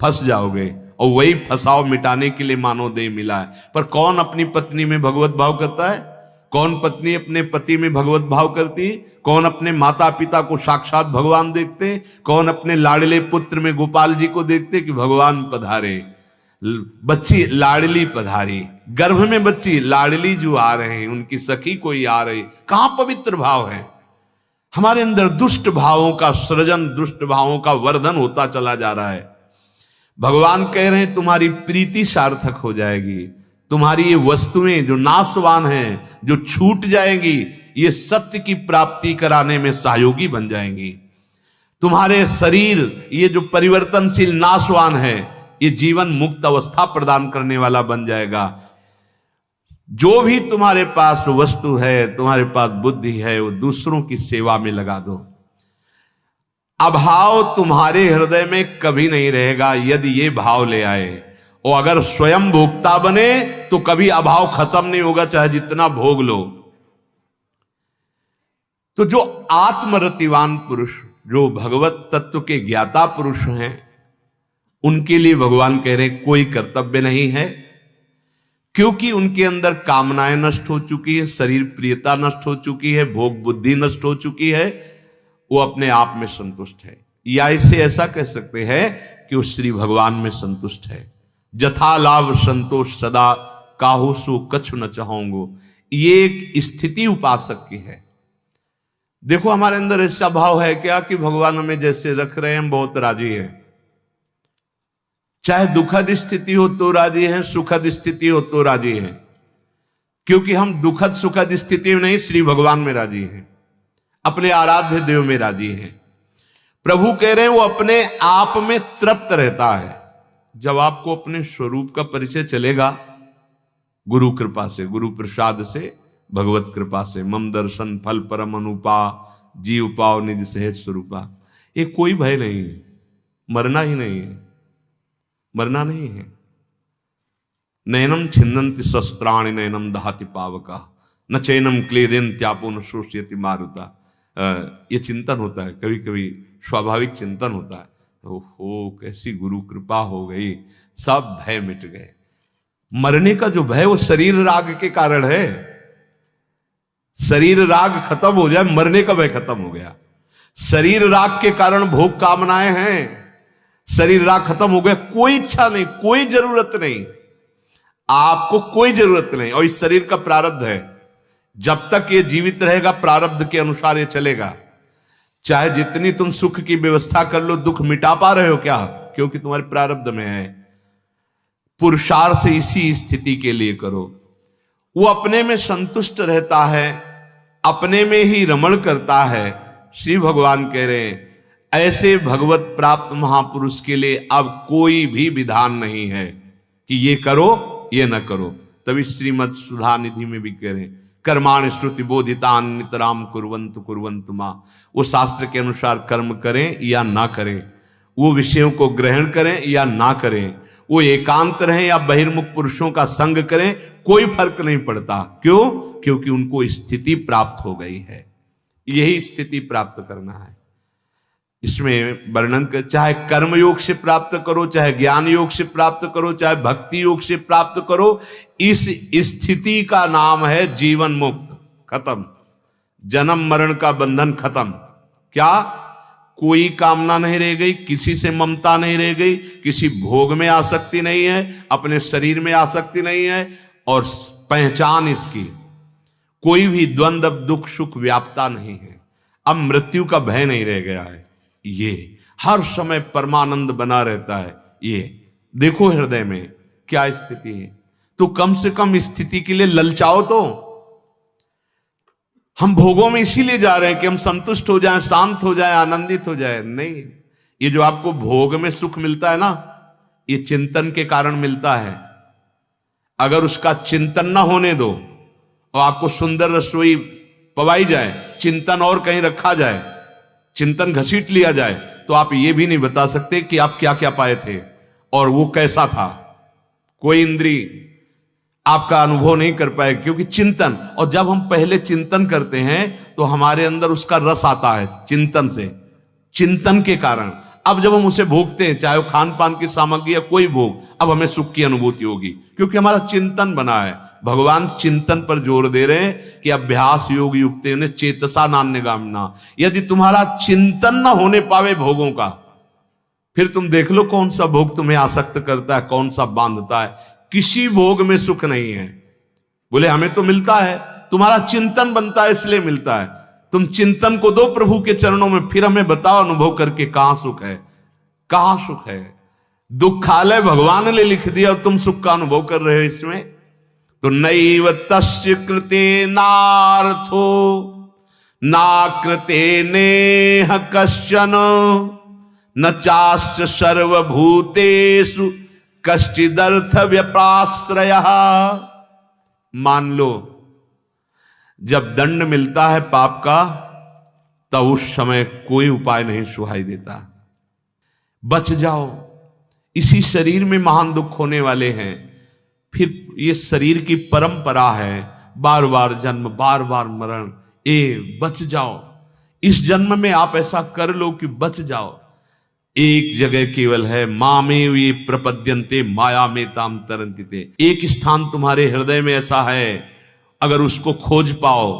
Speaker 1: फंस जाओगे। और वही फंसाव मिटाने के लिए मानव देह मिला है। पर कौन अपनी पत्नी में भगवत भाव करता है? कौन पत्नी अपने पति में भगवत भाव करती है? कौन अपने माता पिता को साक्षात भगवान देखते? कौन अपने लाडले पुत्र में गोपाल जी को देखते कि भगवान पधारे? बच्ची लाडली पधारी, गर्भ में बच्ची लाडली जो आ रहे हैं, उनकी सखी कोई आ रही। कहां पवित्र भाव है? हमारे अंदर दुष्ट भावों का सृजन, दुष्ट भावों का वर्धन होता चला जा रहा है। भगवान कह रहे हैं तुम्हारी प्रीति सार्थक हो जाएगी। तुम्हारी ये वस्तुएं जो नाशवान हैं, जो छूट जाएंगी, ये सत्य की प्राप्ति कराने में सहयोगी बन जाएंगी। तुम्हारे शरीर ये जो परिवर्तनशील नाशवान है, ये जीवन मुक्त अवस्था प्रदान करने वाला बन जाएगा। जो भी तुम्हारे पास वस्तु है, तुम्हारे पास बुद्धि है, वो दूसरों की सेवा में लगा दो। अभाव तुम्हारे हृदय में कभी नहीं रहेगा यदि ये भाव ले आए। और अगर स्वयं भोक्ता बने तो कभी अभाव खत्म नहीं होगा, चाहे जितना भोग लो। तो जो आत्मरतिवान पुरुष, जो भगवत तत्व के ज्ञाता पुरुष हैं, उनके लिए भगवान कह रहे कोई कर्तव्य नहीं है, क्योंकि उनके अंदर कामनाएं नष्ट हो चुकी है, शरीर प्रियता नष्ट हो चुकी है, भोग बुद्धि नष्ट हो चुकी है। वो अपने आप में संतुष्ट है। या इसे ऐसा कह सकते हैं कि वो श्री भगवान में संतुष्ट है। जथा लाभ संतोष सदा, काहू सो कछु न चाहूंगो। ये एक स्थिति उपासक की है। देखो हमारे अंदर ऐसा भाव है क्या कि भगवान हमें जैसे रख रहे हैं हम बहुत राजी हैं। चाहे दुखद स्थिति हो तो राजी हैं, सुखद स्थिति हो तो राजी हैं, क्योंकि हम दुखद सुखद स्थिति में नहीं, श्री भगवान में राजी हैं, अपने आराध्य देव में राजी हैं। प्रभु कह रहे हैं वो अपने आप में तृप्त रहता है। जब आपको अपने स्वरूप का परिचय चलेगा, गुरु कृपा से, गुरु प्रसाद से, भगवत कृपा से, मम दर्शन फल परम अनुपा, जीव पाव निज सहज स्वरूपा। ये कोई भय नहीं है, मरना ही नहीं है, मरना नहीं है। नयनम छिन्नन्ति शस्त्राणि नयनम दहाति पावका, न चैनम क्लेदेन त्यापो न शोष्यति मारुता। ये चिंतन होता है, कभी कभी स्वाभाविक चिंतन होता है, ओहो कैसी गुरु कृपा हो गई, सब भय मिट गए। मरने का जो भय वो शरीर राग के कारण है। शरीर राग खत्म हो जाए, मरने का भय खत्म हो गया। शरीर राग के कारण भोग कामनाएं हैं, शरीर राग खत्म हो गया, कोई इच्छा नहीं, कोई जरूरत नहीं, आपको कोई जरूरत नहीं। और इस शरीर का प्रारब्ध है, जब तक ये जीवित रहेगा प्रारब्ध के अनुसार ये चलेगा। चाहे जितनी तुम सुख की व्यवस्था कर लो, दुख मिटा पा रहे हो क्या? क्योंकि तुम्हारे प्रारब्ध में है। पुरुषार्थ इसी स्थिति के लिए करो। वो अपने में संतुष्ट रहता है, अपने में ही रमण करता है। श्री भगवान कह रहे हैं ऐसे भगवत प्राप्त महापुरुष के लिए अब कोई भी विधान नहीं है कि ये करो ये न करो। तभी श्रीमद् सुधा निधि में भी कह रहे हैं, कर्माणि श्रुति बोधितान नितराम कुर्वन्तु कुर्वन्तु मां। वो शास्त्र के अनुसार कर्म करें या ना करें, वो विषयों को ग्रहण करें या ना करें, वो एकांत रहें या बहिर्मुख पुरुषों का संग करें, कोई फर्क नहीं पड़ता। क्यों? क्योंकि उनको स्थिति प्राप्त हो गई है। यही स्थिति प्राप्त करना है। इसमें वर्णन कर, चाहे कर्म योग से प्राप्त करो, चाहे ज्ञान योग से प्राप्त करो, चाहे भक्ति योग से प्राप्त करो, इस स्थिति का नाम है जीवन मुक्त। खत्म, जन्म मरण का बंधन खत्म। क्या? कोई कामना नहीं रह गई, किसी से ममता नहीं रह गई, किसी भोग में आसक्ति नहीं है, अपने शरीर में आसक्ति नहीं है, और पहचान इसकी कोई भी द्वंद्व दुख सुख व्यापता नहीं है। अब मृत्यु का भय नहीं रह गया है, ये हर समय परमानंद बना रहता है। ये देखो हृदय में क्या स्थिति है। तो कम से कम स्थिति के लिए ललचाओ। तो हम भोगों में इसीलिए जा रहे हैं कि हम संतुष्ट हो जाएं, शांत हो जाएं, आनंदित हो जाएं। नहीं, ये जो आपको भोग में सुख मिलता है ना, ये चिंतन के कारण मिलता है। अगर उसका चिंतन ना होने दो और आपको सुंदर रसोई पवाई जाए, चिंतन और कहीं रखा जाए, चिंतन घसीट लिया जाए, तो आप ये भी नहीं बता सकते कि आप क्या क्या पाए थे और वो कैसा था। कोई इंद्री आपका अनुभव नहीं कर पाए, क्योंकि चिंतन। और जब हम पहले चिंतन करते हैं तो हमारे अंदर उसका रस आता है चिंतन से, चिंतन के कारण। अब जब हम उसे भोगते हैं, चाहे वो खान पान की सामग्री या कोई भोग, अब हमें सुख की अनुभूति होगी, क्योंकि हमारा चिंतन बना है। भगवान चिंतन पर जोर दे रहे हैं कि अभ्यास योग युक्ते ने चेतसा नान्यगामिना। यदि तुम्हारा चिंतन ना होने पावे भोगों का, फिर तुम देख लो कौन सा भोग तुम्हें आसक्त करता है, कौन सा बांधता है। किसी भोग में सुख नहीं है। बोले हमें तो मिलता है, तुम्हारा चिंतन बनता है इसलिए मिलता है। तुम चिंतन को दो प्रभु के चरणों में, फिर हमें बताओ अनुभव करके कहां सुख है, कहां सुख है। दुखालय भगवान ने लिख दिया और तुम सुख का अनुभव कर रहे हो इसमें। तो नैव तस्य कृते नार्थो ना कृते नेह कश्चन न चाश्च सर्वभूतेषु कश्चिदर्थ व्यपाश्रय। मान लो जब दंड मिलता है पाप का, तब उस समय कोई उपाय नहीं सुहाई देता। बच जाओ, इसी शरीर में महान दुख होने वाले हैं। फिर ये शरीर की परंपरा है, बार बार जन्म, बार बार मरण। बच जाओ, इस जन्म में आप ऐसा कर लो कि बच जाओ। एक जगह केवल है, मामेव ये प्रपद्यन्ते माया में ताम तरन्ति ते। एक स्थान तुम्हारे हृदय में ऐसा है, अगर उसको खोज पाओ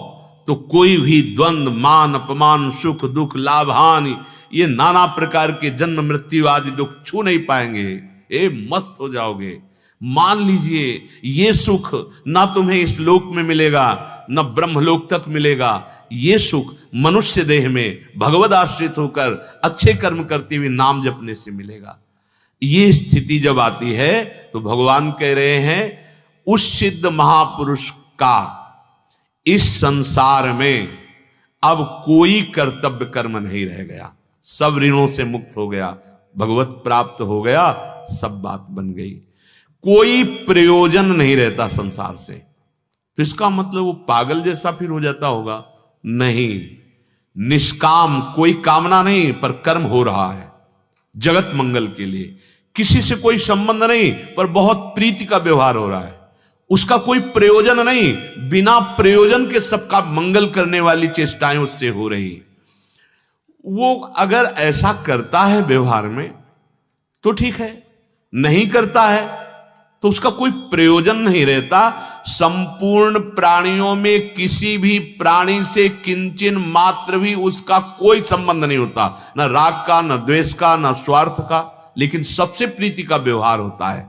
Speaker 1: तो कोई भी द्वंद्व, मान अपमान, सुख दुख, लाभ हानि, ये नाना प्रकार के जन्म मृत्यु आदि दुख छू नहीं पाएंगे। मस्त हो जाओगे। मान लीजिए ये सुख ना तुम्हें इस लोक में मिलेगा, न ब्रह्मलोक तक मिलेगा। ये सुख मनुष्य देह में भगवद आश्रित होकर अच्छे कर्म करते हुए नाम जपने से मिलेगा। ये स्थिति जब आती है तो भगवान कह रहे हैं उस सिद्ध महापुरुष का इस संसार में अब कोई कर्तव्य कर्म नहीं रह गया, सब ऋणों से मुक्त हो गया, भगवत प्राप्त हो गया, सब बात बन गई। कोई प्रयोजन नहीं रहता संसार से। तो इसका मतलब वो पागल जैसा फिर हो जाता होगा? नहीं, निष्काम, कोई कामना नहीं, पर कर्म हो रहा है जगत मंगल के लिए। किसी से कोई संबंध नहीं, पर बहुत प्रीति का व्यवहार हो रहा है। उसका कोई प्रयोजन नहीं, बिना प्रयोजन के सबका मंगल करने वाली चेष्टाएं उससे हो रही। वो अगर ऐसा करता है व्यवहार में तो ठीक है, नहीं करता है तो उसका कोई प्रयोजन नहीं रहता। संपूर्ण प्राणियों में किसी भी प्राणी से किंचन मात्र भी उसका कोई संबंध नहीं होता, न राग का, न द्वेष का, न स्वार्थ का, लेकिन सबसे प्रीति का व्यवहार होता है।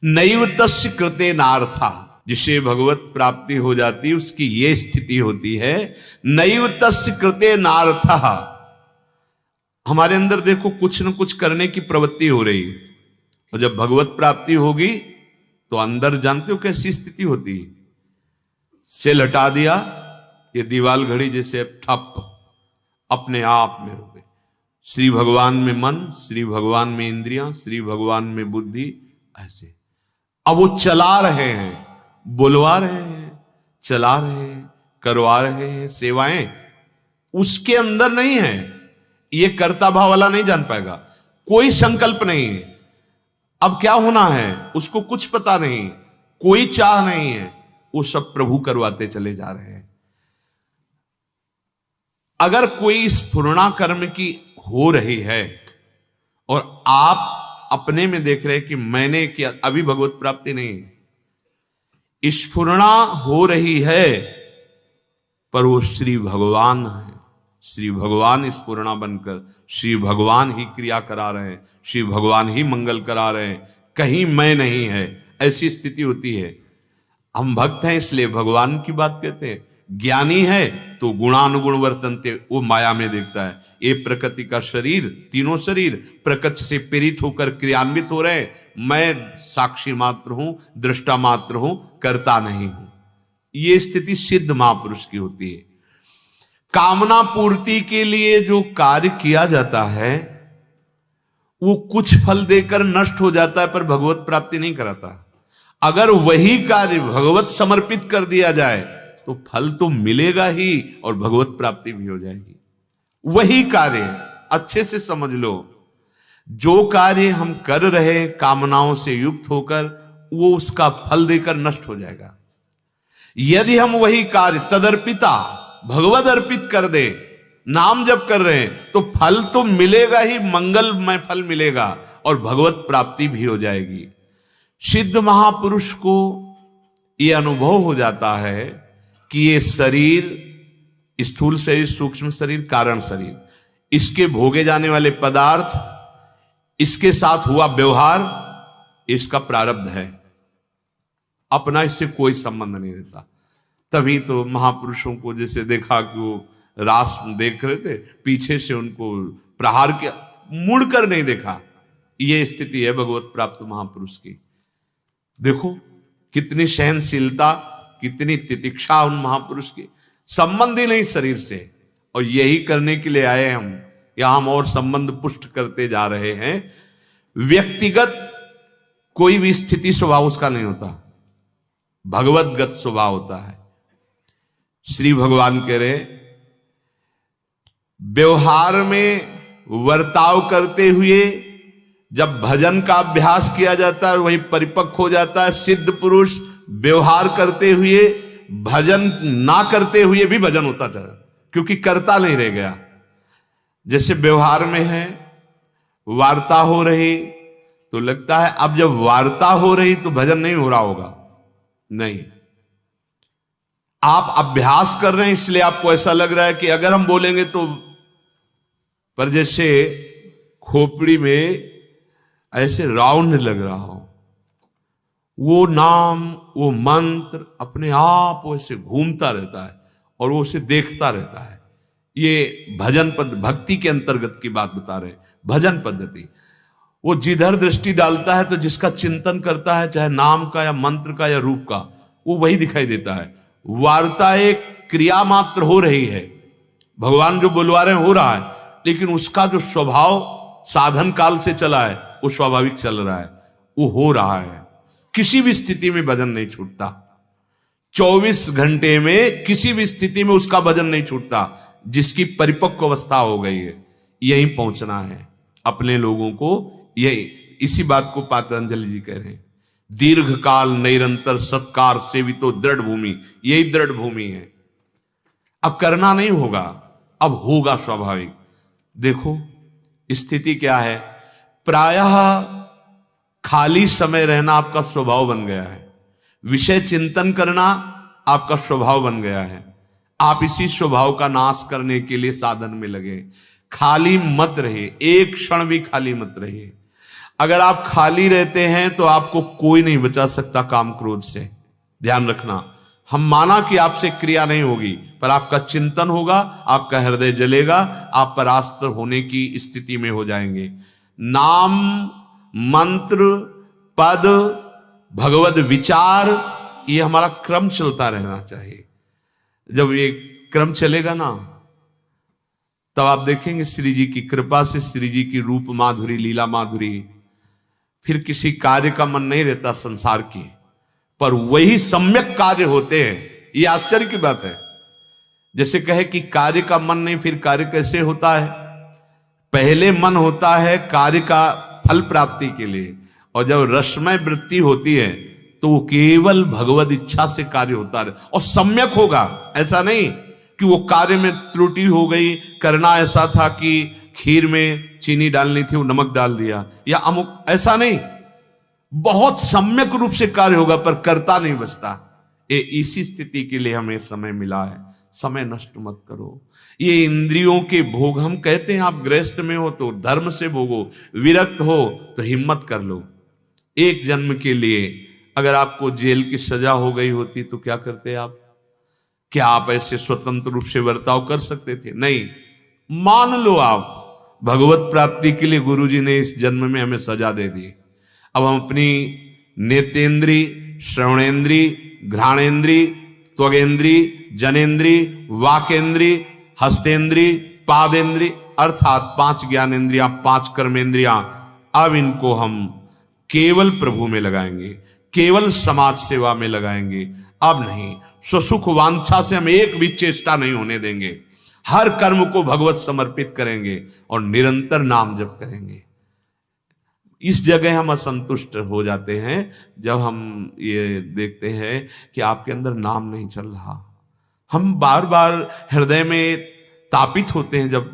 Speaker 1: नैव तस्य कृते नार्था, जिसे भगवत प्राप्ति हो जाती है उसकी ये स्थिति होती है। नैव तस्य कृते नार्था, हमारे अंदर देखो कुछ न कुछ करने की प्रवृत्ति हो रही है, और जब भगवत प्राप्ति होगी तो अंदर जानते हो कैसी स्थिति होती है। सेल हटा दिया, ये दीवाल घड़ी जैसे ठप अपने आप में रुके, श्री भगवान में मन, श्री भगवान में इंद्रियां, श्री भगवान में बुद्धि, ऐसे। अब वो चला रहे हैं, बुलवा रहे हैं, चला रहे हैं, करवा रहे हैं सेवाएं, उसके अंदर नहीं है। ये कर्ता भाव वाला नहीं जान पाएगा, कोई संकल्प नहीं है। अब क्या होना है उसको कुछ पता नहीं, कोई चाह नहीं है, वो सब प्रभु करवाते चले जा रहे हैं। अगर कोई स्फुरणा कर्म की हो रही है और आप अपने में देख रहे हैं कि मैंने किया, अभी भगवत प्राप्ति नहीं। स्फुरणा हो रही है पर वो श्री भगवान है, श्री भगवान स्फुरणा बनकर श्री भगवान ही क्रिया करा रहे हैं, श्री भगवान ही मंगल करा रहे हैं, कहीं मैं नहीं है, ऐसी स्थिति होती है। हम भक्त हैं इसलिए भगवान की बात कहते हैं। ज्ञानी है तो गुणानुगुण वर्तनते, वो माया में देखता है। ये प्रकृति का शरीर, तीनों शरीर प्रकृति से प्रेरित होकर क्रियान्वित हो रहे, मैं साक्षी मात्र हूं, दृष्टा मात्र हूं, करता नहीं हूं। ये स्थिति सिद्ध महापुरुष की होती है। कामना पूर्ति के लिए जो कार्य किया जाता है वो कुछ फल देकर नष्ट हो जाता है, पर भगवत प्राप्ति नहीं कराता। अगर वही कार्य भगवत समर्पित कर दिया जाए तो फल तो मिलेगा ही और भगवत प्राप्ति भी हो जाएगी। वही कार्य अच्छे से समझ लो, जो कार्य हम कर रहे कामनाओं से युक्त होकर, वो उसका फल देकर नष्ट हो जाएगा। यदि हम वही कार्य तदर्पिता भगवद अर्पित कर दे, नाम जप कर रहे हैं, तो फल तो मिलेगा ही, मंगलमय फल मिलेगा और भगवत प्राप्ति भी हो जाएगी। सिद्ध महापुरुष को यह अनुभव हो जाता है कि ये शरीर, स्थूल शरीर, सूक्ष्म शरीर, कारण शरीर, इसके भोगे जाने वाले पदार्थ, इसके साथ हुआ व्यवहार, इसका प्रारब्ध है, अपना इससे कोई संबंध नहीं रहता। तभी तो महापुरुषों को जैसे देखा कि वो रास देख रहे थे, पीछे से उनको प्रहार किया, मुड़कर नहीं देखा। ये स्थिति है भगवत प्राप्त महापुरुष की। देखो कितनी सहनशीलता, कितनी तितिक्षा उन महापुरुष की, संबंध ही नहीं शरीर से, और यही करने के लिए आए हम यहां। हम और संबंध पुष्ट करते जा रहे हैं। व्यक्तिगत कोई भी स्थिति स्वभाव उसका नहीं होता, भगवतगत स्वभाव होता है। श्री भगवान कह रहे व्यवहार में वर्ताव करते हुए जब भजन का अभ्यास किया जाता है वही परिपक्व हो जाता है। सिद्ध पुरुष व्यवहार करते हुए, भजन ना करते हुए भी भजन होता चला, क्योंकि करता नहीं रह गया। जैसे व्यवहार में है, वार्ता हो रही तो लगता है अब जब वार्ता हो रही तो भजन नहीं हो रहा होगा, नहीं, आप अभ्यास कर रहे हैं इसलिए आपको ऐसा लग रहा है कि अगर हम बोलेंगे तो, पर जैसे खोपड़ी में ऐसे राउंड लग रहा हो, वो नाम, वो मंत्र अपने आप वैसे घूमता रहता है और वो उसे देखता रहता है। ये भजन पद्धति, भक्ति के अंतर्गत की बात बता रहे हैं। भजन पद्धति, वो जिधर दृष्टि डालता है तो जिसका चिंतन करता है, चाहे नाम का या मंत्र का या रूप का, वो वही दिखाई देता है। वार्ता एक क्रिया मात्र हो रही है, भगवान जो बुलवा रहे हैं हो रहा है, लेकिन उसका जो स्वभाव साधन काल से चला है वो स्वाभाविक चल रहा है, वो हो रहा है। किसी भी स्थिति में भजन नहीं छूटता, 24 घंटे में किसी भी स्थिति में उसका भजन नहीं छूटता। जिसकी परिपक्व अवस्था हो गई है, यही पहुंचना है अपने लोगों को। यही, इसी बात को पतंजलि जी कह रहे हैं, दीर्घ काल निरंतर सत्कार सेवितो दृढ़ भूमि, यही दृढ़ भूमि है। अब करना नहीं होगा, अब होगा स्वाभाविक। देखो स्थिति क्या है, प्रायः खाली समय रहना आपका स्वभाव बन गया है, विषय चिंतन करना आपका स्वभाव बन गया है। आप इसी स्वभाव का नाश करने के लिए साधन में लगे। खाली मत रहिए, एक क्षण भी खाली मत रहिए। अगर आप खाली रहते हैं तो आपको कोई नहीं बचा सकता काम क्रोध से, ध्यान रखना। हम माना कि आपसे क्रिया नहीं होगी, पर आपका चिंतन होगा, आपका हृदय जलेगा, आप परास्त होने की स्थिति में हो जाएंगे। नाम, मंत्र, पद, भगवद विचार, ये हमारा क्रम चलता रहना चाहिए। जब ये क्रम चलेगा ना तब आप देखेंगे श्री जी की कृपा से, श्री जी की रूप माधुरी, लीला माधुरी, फिर किसी कार्य का मन नहीं रहता संसार की, पर वही सम्यक कार्य होते हैं। ये आश्चर्य की बात है। जैसे कहे कि कार्य का मन नहीं, फिर कार्य कैसे होता है? पहले मन होता है कार्य का फल प्राप्ति के लिए, और जब रसमय वृत्ति होती है तो वो केवल भगवत इच्छा से कार्य होता है और सम्यक होगा। ऐसा नहीं कि वो कार्य में त्रुटि हो गई, करना ऐसा था कि खीर में चीनी डालनी थी, वो नमक डाल दिया, या अमुक, ऐसा नहीं। बहुत सम्यक रूप से कार्य होगा पर करता नहीं बचता। इसी स्थिति के लिए हमें समय मिला है। समय नष्ट मत करो। ये इंद्रियों के भोग, हम कहते हैं आप गृहस्थ में हो तो धर्म से भोगो, विरक्त हो तो हिम्मत कर लो। एक जन्म के लिए अगर आपको जेल की सजा हो गई होती तो क्या करते आप? क्या आप ऐसे स्वतंत्र रूप से बर्ताव कर सकते थे? नहीं। मान लो आप भगवत प्राप्ति के लिए गुरु जी ने इस जन्म में हमें सजा दे दी। अब हम अपनी नेत्रेंद्री, श्रवणेंद्री, घ्राणेंद्री, त्वगेंद्री, जनेंद्री, वाकेंद्री, हस्तेंद्री, पादेंद्री, अर्थात 5 ज्ञानेंद्रियां, 5 कर्मेंद्रियां, अब इनको हम केवल प्रभु में लगाएंगे, केवल समाज सेवा में लगाएंगे। अब नहीं, स्वसुख वांछा से हम एक भी चेष्टा नहीं होने देंगे। हर कर्म को भगवत समर्पित करेंगे और निरंतर नाम जप करेंगे। इस जगह हम असंतुष्ट हो जाते हैं जब हम ये देखते हैं कि आपके अंदर नाम नहीं चल रहा। हम बार बार हृदय में तापित होते हैं जब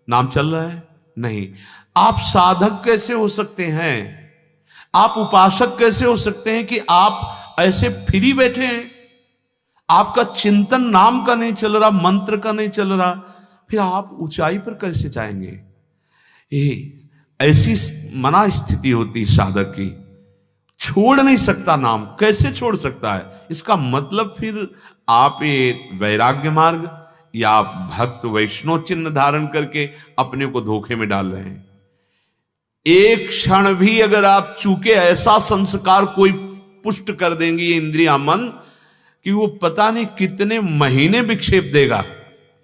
Speaker 1: नाम चल रहा है। नहीं, आप साधक कैसे हो सकते हैं? आप उपासक कैसे हो सकते हैं कि आप ऐसे फ्री बैठे हैं? आपका चिंतन नाम का नहीं चल रहा, मंत्र का नहीं चल रहा, फिर आप ऊंचाई पर कैसे जाएंगे? ये ऐसी मना स्थिति होती साधक की, छोड़ नहीं सकता नाम। कैसे छोड़ सकता है? इसका मतलब फिर आप ये वैराग्य मार्ग या भक्त वैष्णव चिन्ह धारण करके अपने को धोखे में डाल रहे हैं। एक क्षण भी अगर आप चूके ऐसा संस्कार कोई पुष्ट कर देंगे ये इंद्रिया मन, कि वो पता नहीं कितने महीने विक्षेप देगा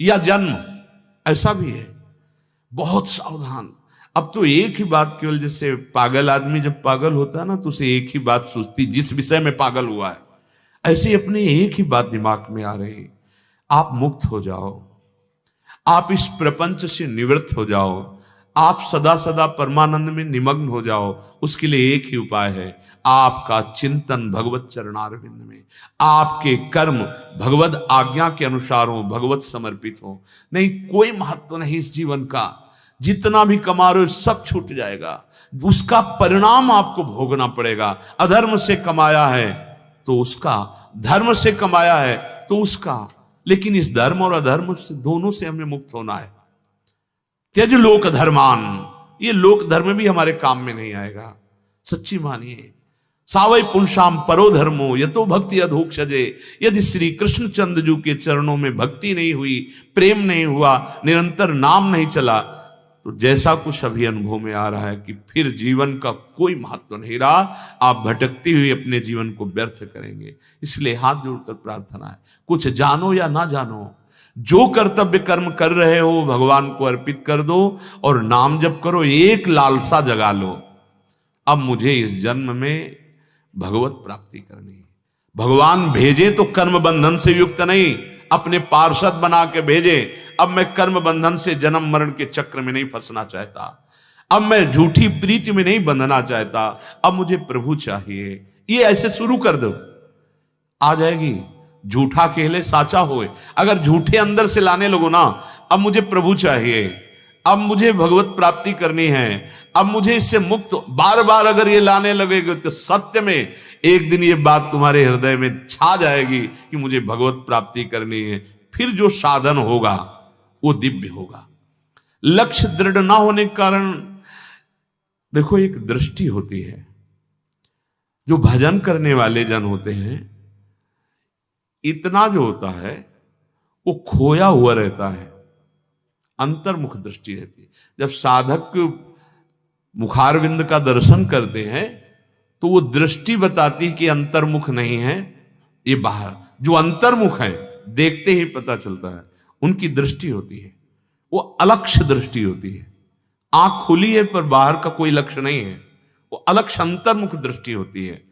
Speaker 1: या जन्म, ऐसा भी है। बहुत सावधान। अब तो एक ही बात, केवल जैसे पागल आदमी जब पागल होता है ना तो उसे एक ही बात सोचती, जिस विषय में पागल हुआ है, ऐसे अपने एक ही बात दिमाग में आ रही, आप मुक्त हो जाओ, आप इस प्रपंच से निवृत्त हो जाओ, आप सदा सदा परमानंद में निमग्न हो जाओ। उसके लिए एक ही उपाय है, आपका चिंतन भगवत चरणारविंद में, आपके कर्म भगवत आज्ञा के अनुसार हो, भगवत समर्पित हो। नहीं, कोई महत्व नहीं इस जीवन का। जितना भी कमा रहे हो सब छूट जाएगा, उसका परिणाम आपको भोगना पड़ेगा। अधर्म से कमाया है तो उसका, धर्म से कमाया है तो उसका, लेकिन इस धर्म और अधर्म से दोनों से हमें मुक्त होना है। त्यज लोक धर्मान, ये लोक धर्म भी हमारे काम में नहीं आएगा। सच्ची मानिए, सावै पुंसाम परो धर्मो यतो भक्ति अधोक्षजे। यदि श्री कृष्ण चंद्र जी के चरणों में भक्ति नहीं हुई, प्रेम नहीं हुआ, निरंतर नाम नहीं चला, तो जैसा कुछ अभी अनुभव में आ रहा है कि फिर जीवन का कोई महत्व नहीं रहा, आप भटकती हुई अपने जीवन को व्यर्थ करेंगे। इसलिए हाथ जोड़कर प्रार्थना है, कुछ जानो या ना जानो, जो कर्तव्य कर्म कर रहे हो भगवान को अर्पित कर दो और नाम जप करो। एक लालसा जगा लो, अब मुझे इस जन्म में भगवत प्राप्ति करनी है। भगवान भेजे तो कर्म बंधन से युक्त नहीं, अपने पार्षद बना के भेजे। अब मैं कर्म बंधन से जन्म मरण के चक्र में नहीं फंसना चाहता, अब मैं झूठी प्रीति में नहीं बंधना चाहता, अब मुझे प्रभु चाहिए। ये ऐसे शुरू कर दो, आ जाएगी। झूठा खेले साचा होए, अगर झूठे अंदर से लाने लगो ना, अब मुझे प्रभु चाहिए, अब मुझे भगवत प्राप्ति करनी है, अब मुझे इससे मुक्त, बार बार अगर ये लाने लगेगे तो सत्य में एक दिन ये बात तुम्हारे हृदय में छा जाएगी कि मुझे भगवत प्राप्ति करनी है। फिर जो साधन होगा वो दिव्य होगा। लक्ष्य दृढ़ ना होने के कारण देखो, एक दृष्टि होती है। जो भजन करने वाले जन होते हैं, इतना जो होता है वो खोया हुआ रहता है, अंतर्मुख दृष्टि रहती है। जब साधक मुखारविंद का दर्शन करते हैं तो वो दृष्टि बताती कि अंतर्मुख नहीं है, ये बाहर। जो अंतर्मुख है देखते ही पता चलता है, उनकी दृष्टि होती है। वो अलक्ष्य दृष्टि होती है। आंख खुली है पर बाहर का कोई लक्ष्य नहीं है, वो अलक्ष्य अंतर्मुख दृष्टि होती है।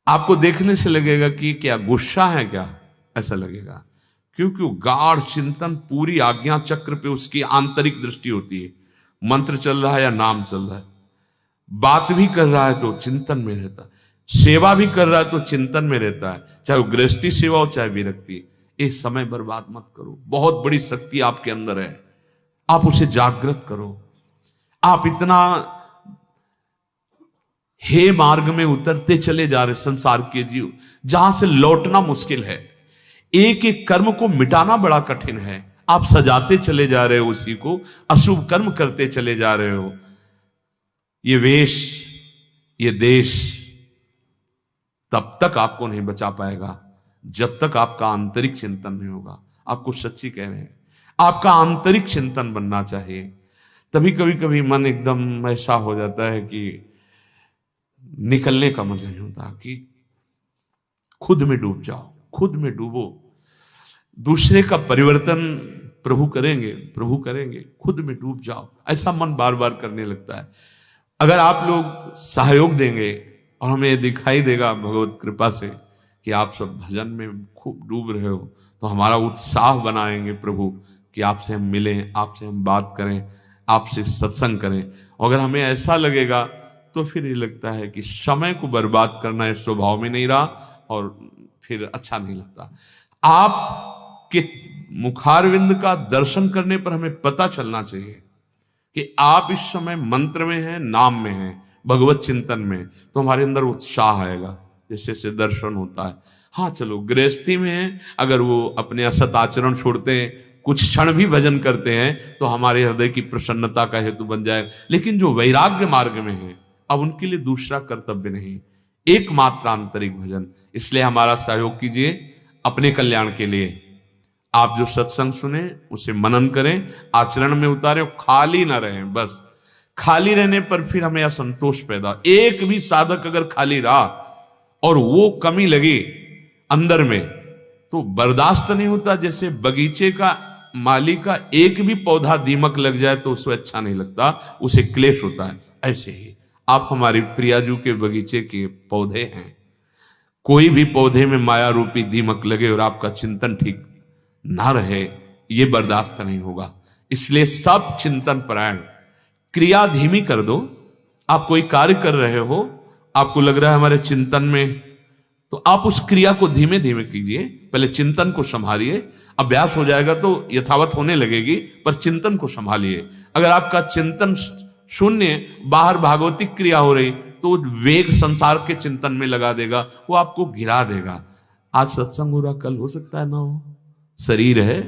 Speaker 1: आपको देखने से लगेगा कि क्या गुस्सा है क्या, ऐसा लगेगा, क्योंकि वो गाढ़ चिंतन पूरी आज्ञा चक्र पे उसकी आंतरिक दृष्टि होती है। मंत्र चल रहा है या नाम चल रहा है, बात भी कर रहा है तो चिंतन में रहता है, सेवा भी कर रहा है तो चिंतन में रहता है, चाहे वो गृहस्थी सेवा हो चाहे विरक्ति। ये समय बर्बाद मत करो, बहुत बड़ी शक्ति आपके अंदर है, आप उसे जागृत करो। आप इतना हे मार्ग में उतरते चले जा रहे संसार के जीव, जहां से लौटना मुश्किल है। एक एक कर्म को मिटाना बड़ा कठिन है, आप सजाते चले जा रहे हो उसी को, अशुभ कर्म करते चले जा रहे हो। ये वेश, ये देश तब तक आपको नहीं बचा पाएगा जब तक आपका आंतरिक चिंतन नहीं होगा। आपको सच्ची कह रहे हैं, आपका आंतरिक चिंतन बनना चाहिए। तभी कभी कभी मन एकदम ऐसा हो जाता है कि निकलने का मन नहीं होता, कि खुद में डूब जाओ, खुद में डूबो। दूसरे का परिवर्तन प्रभु करेंगे, प्रभु करेंगे, खुद में डूब जाओ, ऐसा मन बार बार करने लगता है। अगर आप लोग सहयोग देंगे और हमें दिखाई देगा भगवत कृपा से कि आप सब भजन में खूब डूब रहे हो, तो हमारा उत्साह बनाएंगे प्रभु कि आपसे हम मिलें, आपसे हम बात करें, आपसे सत्संग करें। अगर हमें ऐसा लगेगा तो फिर ये लगता है कि समय को बर्बाद करना इस स्वभाव में नहीं रहा और फिर अच्छा नहीं लगता। आपके मुखारविंद का दर्शन करने पर हमें पता चलना चाहिए कि आप इस समय मंत्र में हैं, नाम में हैं, भगवत चिंतन में, तो हमारे अंदर उत्साह आएगा जैसे से दर्शन होता है। हाँ चलो, गृहस्थी में है, अगर वो अपने असत आचरण छोड़ते हैं, कुछ क्षण भी भजन करते हैं, तो हमारे हृदय की प्रसन्नता का हेतु बन जाएगा। लेकिन जो वैराग्य मार्ग में है, अब उनके लिए दूसरा कर्तव्य नहीं, एकमात्र आंतरिक भजन। इसलिए हमारा सहयोग कीजिए अपने कल्याण के लिए। आप जो सत्संग सुने उसे मनन करें, आचरण में उतारें, खाली ना रहें। बस खाली रहने पर फिर हमें असंतोष पैदा। एक भी साधक अगर खाली रहा और वो कमी लगी अंदर में, तो बर्दाश्त नहीं होता। जैसे बगीचे का माली का एक भी पौधा दीमक लग जाए तो उसे अच्छा नहीं लगता, उसे क्लेश होता है। ऐसे ही आप हमारी प्रियाजू के बगीचे के पौधे हैं। कोई भी पौधे में माया रूपी दीमक लगे और आपका चिंतन ठीक ना रहे, ये बर्दाश्त नहीं होगा। इसलिए सब चिंतन परायण, क्रिया धीमी कर दो। आप कोई कार्य कर रहे हो, आपको लग रहा है हमारे चिंतन में, तो आप उस क्रिया को धीमे धीमे कीजिए, पहले चिंतन को संभालिए। अभ्यास हो जाएगा तो यथावत होने लगेगी, पर चिंतन को संभालिए। अगर आपका चिंतन शून्य, बाहर भागवतिक क्रिया हो रही, तो वेग संसार के चिंतन में लगा देगा, वो आपको गिरा देगा। आज सत्संग हो रहा, कल हो सकता है ना हो। शरीर है,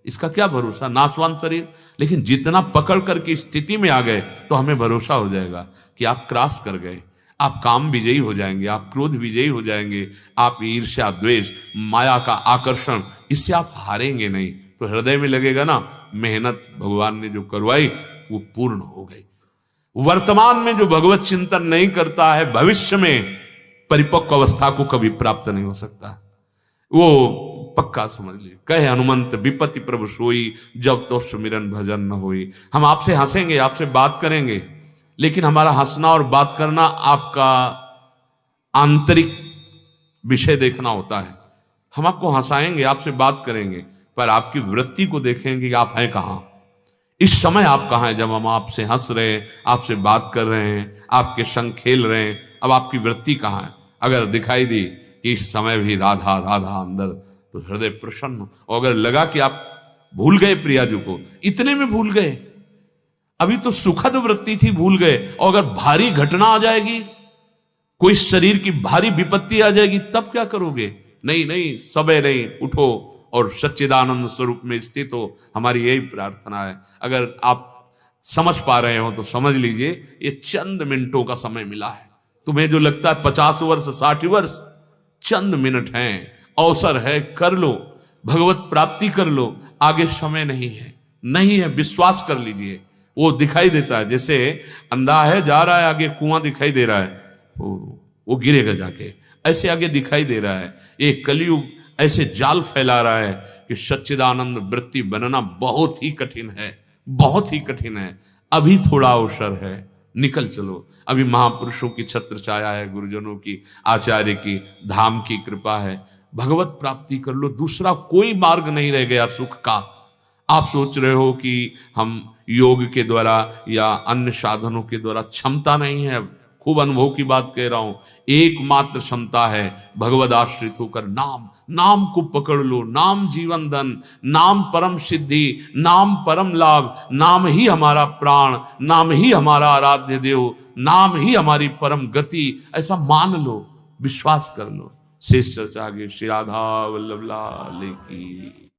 Speaker 1: इसका क्या भरोसा, नाशवान शरीर। लेकिन जितना पकड़ करके स्थिति में आ गए तो हमें भरोसा हो जाएगा कि आप क्रॉस कर गए, आप काम विजयी हो जाएंगे, आप क्रोध विजयी हो जाएंगे, आप ईर्ष्या, द्वेष, माया का आकर्षण, इससे आप हारेंगे नहीं। तो हृदय में लगेगा ना, मेहनत भगवान ने जो करवाई वो पूर्ण हो गई। वर्तमान में जो भगवत चिंतन नहीं करता है, भविष्य में परिपक्व अवस्था को कभी प्राप्त नहीं हो सकता। वो पक्का समझ लीजिए। कहे हनुमंत विपत्ति प्रभु सोई, जब तो सुमिरन भजन न होई। हम आपसे हंसेंगे, आपसे बात करेंगे, लेकिन हमारा हंसना और बात करना आपका आंतरिक विषय देखना होता है। हम आपको हंसाएंगे, आपसे बात करेंगे, पर आपकी वृत्ति को देखेंगे कि आप हैं कहां। इस समय आप कहां हैं जब हम आपसे हंस रहे हैं, आपसे बात कर रहे हैं, आपके संग खेल रहे हैं। अब आपकी वृत्ति कहां है? अगर दिखाई दी कि इस समय भी राधा राधा अंदर, तो हृदय प्रसन्न। और अगर लगा कि आप भूल गए प्रियाजू को, इतने में भूल गए, अभी तो सुखद वृत्ति थी, भूल गए, और अगर भारी घटना आ जाएगी, कोई शरीर की भारी विपत्ति आ जाएगी, तब क्या करोगे? नहीं नहीं, सबे नहीं, उठो और सच्चिदानंद स्वरूप में स्थित हो। हमारी यही प्रार्थना है। अगर आप समझ पा रहे हो तो समझ लीजिए, ये चंद मिनटों का समय मिला है। तुम्हें जो लगता है 50 वर्ष 60 वर्ष, चंद मिनट हैं, अवसर है, कर लो, भगवत प्राप्ति कर लो। आगे समय नहीं है, नहीं है, विश्वास कर लीजिए। वो दिखाई देता है, जैसे अंधा है, जा रहा है, आगे कुआं दिखाई दे रहा है, वो गिरेगा जाके, ऐसे आगे दिखाई दे रहा है। ये कलयुग ऐसे जाल फैला रहा है कि सच्चिदानंद वृत्ति बनना बहुत ही कठिन है, बहुत ही कठिन है। अभी थोड़ा अवसर है, निकल चलो। अभी महापुरुषों की छत्र छाया है, गुरुजनों की, आचार्य की, धाम की कृपा है। भगवत प्राप्ति कर लो, दूसरा कोई मार्ग नहीं रह गया सुख का। आप सोच रहे हो कि हम योग के द्वारा या अन्य साधनों के द्वारा, क्षमता नहीं है, खूब अनुभव की बात कह रहा हूं। एकमात्र क्षमता है भगवद आश्रित होकर नाम, नाम को पकड़ लो। नाम जीवन धन, नाम परम सिद्धि, नाम परम लाभ, नाम ही हमारा प्राण, नाम ही हमारा आराध्य देव, नाम ही हमारी परम गति। ऐसा मान लो, विश्वास कर लो। शेष चर्चा आगे। श्री राधा वल्लभ लाल की।